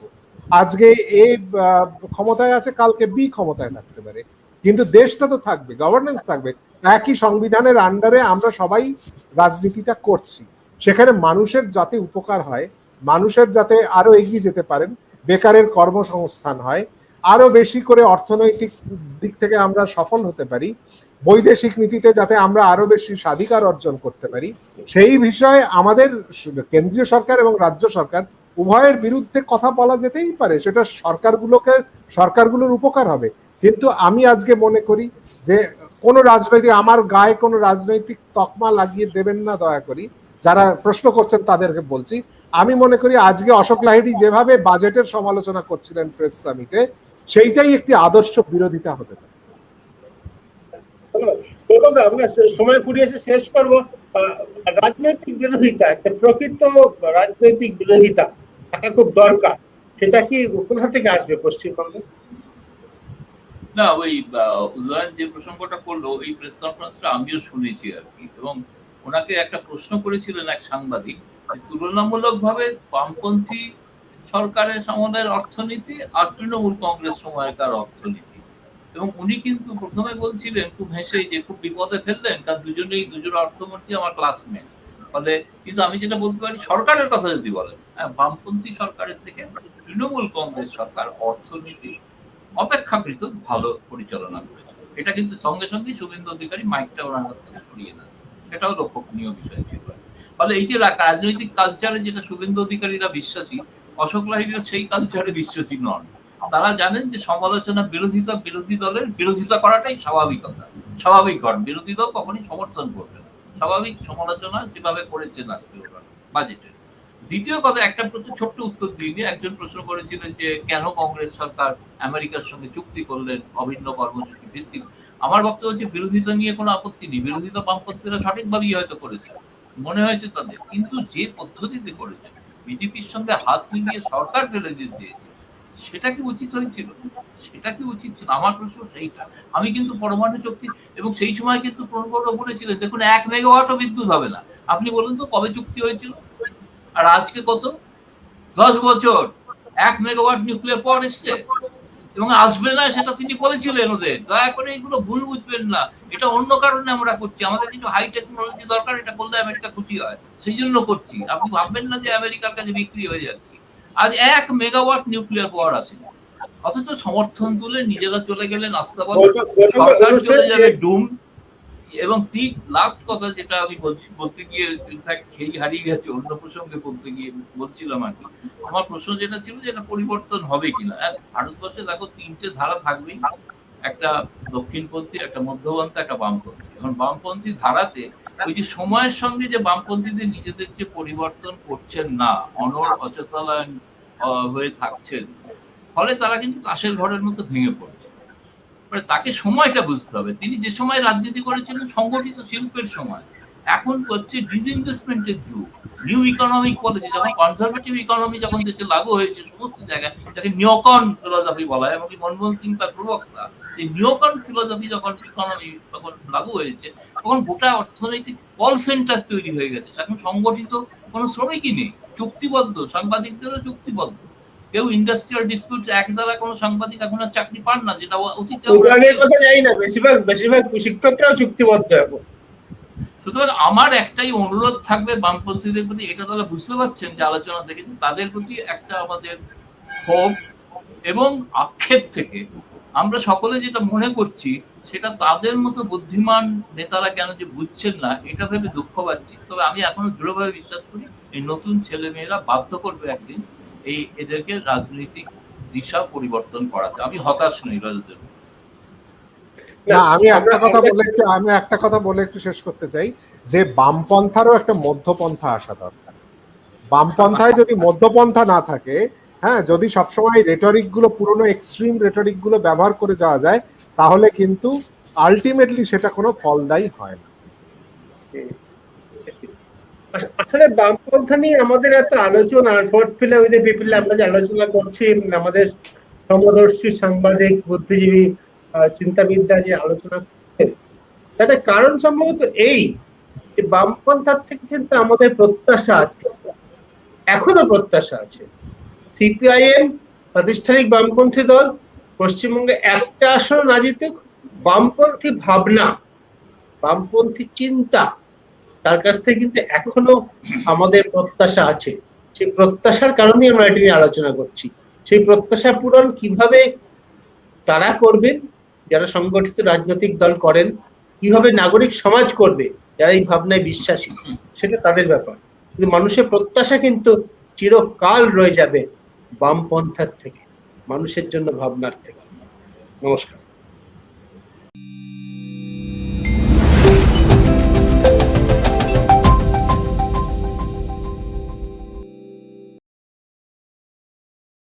আজকে এ ক্ষমতায় আছে, কালকে বি ক্ষমতায় থাকতে পারে, কিন্তু দেশটা তো থাকবে, গভর্নেন্স থাকবে। একই সংবিধানের আন্ডারে আমরা সবাই রাজনীতিটা করছি, সেখানে মানুষের যাতে উপকার হয়, মানুষের যাতে আরো এগিয়ে যেতে পারেন, বেকারের কর্মসংস্থান হয়, আরো বেশি করে অর্থনৈতিক দিক থেকে আমরা সফল হতে পারি, বৈদেশিক নীতিতে যাতে আমরা আরো বেশি স্বাধিকার অর্জন করতে পারি, সেই বিষয়ে আমাদের কেন্দ্রীয় সরকার এবং রাজ্য সরকার উভয়ের বিরুদ্ধে কথা বলা যেতেই পারে, সেটা সরকারগুলোর উপকার হবে। কিন্তু আমি আজকে মনে করি যে কোনো রাজনৈতিক, আমার গায়ে কোনো রাজনৈতিক তকমা লাগিয়ে দেবেন না দয়া করি, যারা প্রশ্ন করছেন তাদেরকে বলছি, আমি মনে করি আজকে অশোক লাহিড়ী যেভাবে বাজেটের সমালোচনা করছিলেন প্রেস সামিটে, সেইটাই একটি আদর্শ বিরোধিতা হতে পারে। আমরা সময় ফুরিয়েছে, শেষ করবো। রাজনৈতিক বিরোধিতা, একটা প্রকৃত রাজনৈতিক বিরোধিতা থাকা খুব দরকার, সেটা কি কোথা থেকে আসবে পশ্চিমবঙ্গে? না, ওই উদয়ন যে প্রসঙ্গটা করলো, এই প্রেস কনফারেন্সটা আমিও শুনেছি আর কি, এবং ওনাকে একটা প্রশ্ন করেছিলেন এক সাংবাদিক, তুলনামূলকভাবে বামপন্থী সরকারের সময়ের অর্থনীতি আর তৃণমূল কংগ্রেস সময়কার অর্থনীতি, এবং উনি কিন্তু প্রথমে বলছিলেন খুব হেসে যে খুব বিপদে ফেললেন, কারণ দুজন অর্থমন্ত্রী আমার ক্লাসমেট, ফলে কিন্তু আমি যেটা বলতে পারি, সরকারের কথা যদি বলেন, হ্যাঁ, বামপন্থী সরকারের থেকে তৃণমূল কংগ্রেস সরকার অর্থনীতি অপেক্ষাকৃত ভালো পরিচালনা করেছে। এটা কিন্তু সঙ্গে সঙ্গে শুভেন্দু অধিকারী মাইকটা ওনার হাত থেকে সরিয়ে নেন, এটাও লক্ষণীয় বিষয় ছিল। ফলে এই যে রাজনৈতিক কালচারে যেটা শুভেন্দু অধিকারীরা বিশ্বাসী, অশোক লাহিড়ীরা সেই কালচারে বিশ্বাসী নন। তারা জানেন যে সমালোচনা, বিরোধী দলের বিরোধিতা করাটাই স্বাভাবিকতা, স্বাভাবিক ঘটনা, বিরোধী দল কখনই সমর্থন করবে না, স্বাভাবিক সমালোচনা যেভাবে করেছেন আজকে বাজেটের। দ্বিতীয় কথা, একটা ছোট্ট উত্তর দিয়ে একজন প্রশ্ন করেছিলেন যে কেন কংগ্রেস সরকার আমেরিকার সঙ্গে চুক্তি করলেন অভিন্ন কর্মসূচি ভিত্তিক। আমার বক্তব্য হচ্ছে বিরোধিতা নিয়ে কোনো আপত্তি নেই, বিরোধিতা বামপন্থীরা সঠিকভাবেই হয়তো করেছে, মনে হয়েছে তাদের, কিন্তু যে পদ্ধতিতে করেছে, বিজেপির সঙ্গে হাত মিলিয়ে সরকার ফেলে দিতে চেয়েছে, সেটা কি উচিত হয়েছিল? সেটা কি উচিত ছিল? আমার প্রশ্ন সেইটা। আমি কিন্তু পরমাণু চুক্তি এবং সেই সময় কিন্তু প্রণব বলেছিলেন দেখুন 1 মেগাওয়াটও বিদ্যুৎ হবে না। আপনি বলুন তো কবে চুক্তি হয়েছিল? আর আজকে কত? 10 বছর 1 মেগাওয়াট নিউক্লিয়ার পাওয়ার এসছে এবং আসবে না সেটা তিনি বলেছিলেন ওদের। দয়া করে এগুলো ভুল বুঝবেন না। এটা অন্য কারণে আমরা করছি। আমাদের কিছু হাই টেকনোলজি দরকার, এটা করলে আমেরিকা খুশি হয়। সেই জন্য করছি। আপনি ভাববেন না যে আমেরিকার কাছে বিক্রি হয়ে যাচ্ছি। আজ 1 মেগাওয়াট নিউক্লিয়ার পাওয়ার আসেনি। অথচ সমর্থন তুলে নিজেরা চলে গেলেন আস্তাবলে, সরকার চলে যাবে ডুম। এবং লাস্ট কথা যেটা আমি বলতে গিয়ে ইনফ্যাক্ট খেই হারিয়ে গেছে, অন্য প্রসঙ্গে বলতে গিয়ে বলছিলাম আর কি। আমার প্রশ্ন যেটা ছিল যে এটা পরিবর্তন হবে কিনা। ভারতবর্ষে দেখো 3টে ধারা থাকবেই, একটা দক্ষিণপন্থী, একটা মধ্যপন্থী, একটা বামপন্থী। এখন বামপন্থী ধারাতে ওই যে সময়ের সঙ্গে যে বামপন্থীদের নিজেদের যে পরিবর্তন করছেন না, অনড় অচেতন হয়ে থাকছেন, ফলে তারা কিন্তু তাসের ঘরের মতো ভেঙে পড়ছে। মানে তাকে সময়টা বুঝতে হবে। তিনি যে সময় রাজনীতি করেছিলেন সংগঠিত শিল্পের সময়, এখন হচ্ছে ডিসইনভেস্টমেন্টের যুগ। নিউ ইকোনমিক পলিসি, যখন কনজারভেটিভ ইকোনমি যখন দেশে লাগু হয়েছে সমস্ত জায়গায়, যাকে নিওকন ফিলোসফি বলা হয়, এমনকি মনমোহন সিং তার প্রবক্তা, এই নিওকন ফিলোসফি যখন ইকোনমি তখন লাগু হয়েছে, তখন গোটা অর্থনৈতিক কল সেন্টার তৈরি হয়ে গেছে। এখন সংগঠিত কোনো শ্রমিকই নেই, চুক্তিবদ্ধ, সাংবাদিকদেরও চুক্তিবদ্ধ। কেউ ইন্ডাস্ট্রিয়াল ডিসপিউট এক দ্বারা কোনো সাংবাদিক এখন আর চাকরি পান না, যেটা অতীতে কথা জানি না, বেশিরভাগ শিক্ষকরাও চুক্তিবদ্ধ এখন। সুতরাং আমার একটাই অনুরোধ থাকবে বামপন্থীদের প্রতি, এটা তারা বুঝতে পারছেন যে আলোচনা থেকে, তাদের প্রতি একটা আমাদের ক্ষোভ এবং আক্ষেপ থেকে আমরা সকলে যেটা মনে করছি সেটা তাদের মতো বুদ্ধিমান নেতারা কেন যে বুঝছেন না, এটা ভেবে দুঃখ পাচ্ছি। তবে আমি এখনো দৃঢ়ভাবে বিশ্বাস করি এই নতুন ছেলেমেয়েরা বাধ্য করবে একদিন এদেরকে রাজনৈতিক দিশা পরিবর্তন করাতে। আমি হতাশ নই রাজনীতির। না, আমি একটা কথা বলে একটু শেষ করতে চাই যে বামপন্থারও একটা মধ্যপন্থা আসা দরকার। বামপন্থায় যদি মধ্যপন্থা না থাকে, হ্যাঁ, যদি সবসময় রেটরিক গুলো, পুরনো এক্সট্রিম রেটরিক গুলো ব্যবহার করে যাওয়া যায়, তাহলে কিন্তু আলটিমেটলি সেটা কোনো ফলদায়ী হয় না। আসলে বামপন্থা নিয়ে আমাদের এত আলোচনা, fourth pillar with the people আমরা যে আলোচনা করছি, আমাদের সমদর্শী সাংবাদিক বুদ্ধিজীবী চিন্তাবিদরা যে আলোচনা করছেন, তার কারণ সম্ভবত এই যে বামপন্থার থেকে কিন্তু আমাদের প্রত্যাশা আছে, এখনো প্রত্যাশা আছে। সিপিআইএম প্রাতিষ্ঠানিক বামপন্থী দল, পশ্চিমবঙ্গে একটা আসন না জিতুক, বামপন্থী ভাবনা, বামপন্থী চিন্তা, তার কাছ থেকে কিন্তু এখনো আমাদের প্রত্যাশা আছে। সেই প্রত্যাশার কারণেই আমরা এটা নিয়ে আলোচনা করছি। সেই প্রত্যাশা পূরণ কিভাবে তারা করবেন যারা সংগঠিত রাজনৈতিক দল করেন, কিভাবে নাগরিক সমাজ করবে যারা এই ভাবনায় বিশ্বাসী, সেটা তাদের ব্যাপার। কিন্তু মানুষের প্রত্যাশা কিন্তু চিরকাল রয়ে যাবে বামপন্থার থেকে, মানুষের জন্য ভাবনার থেকে। নমস্কার।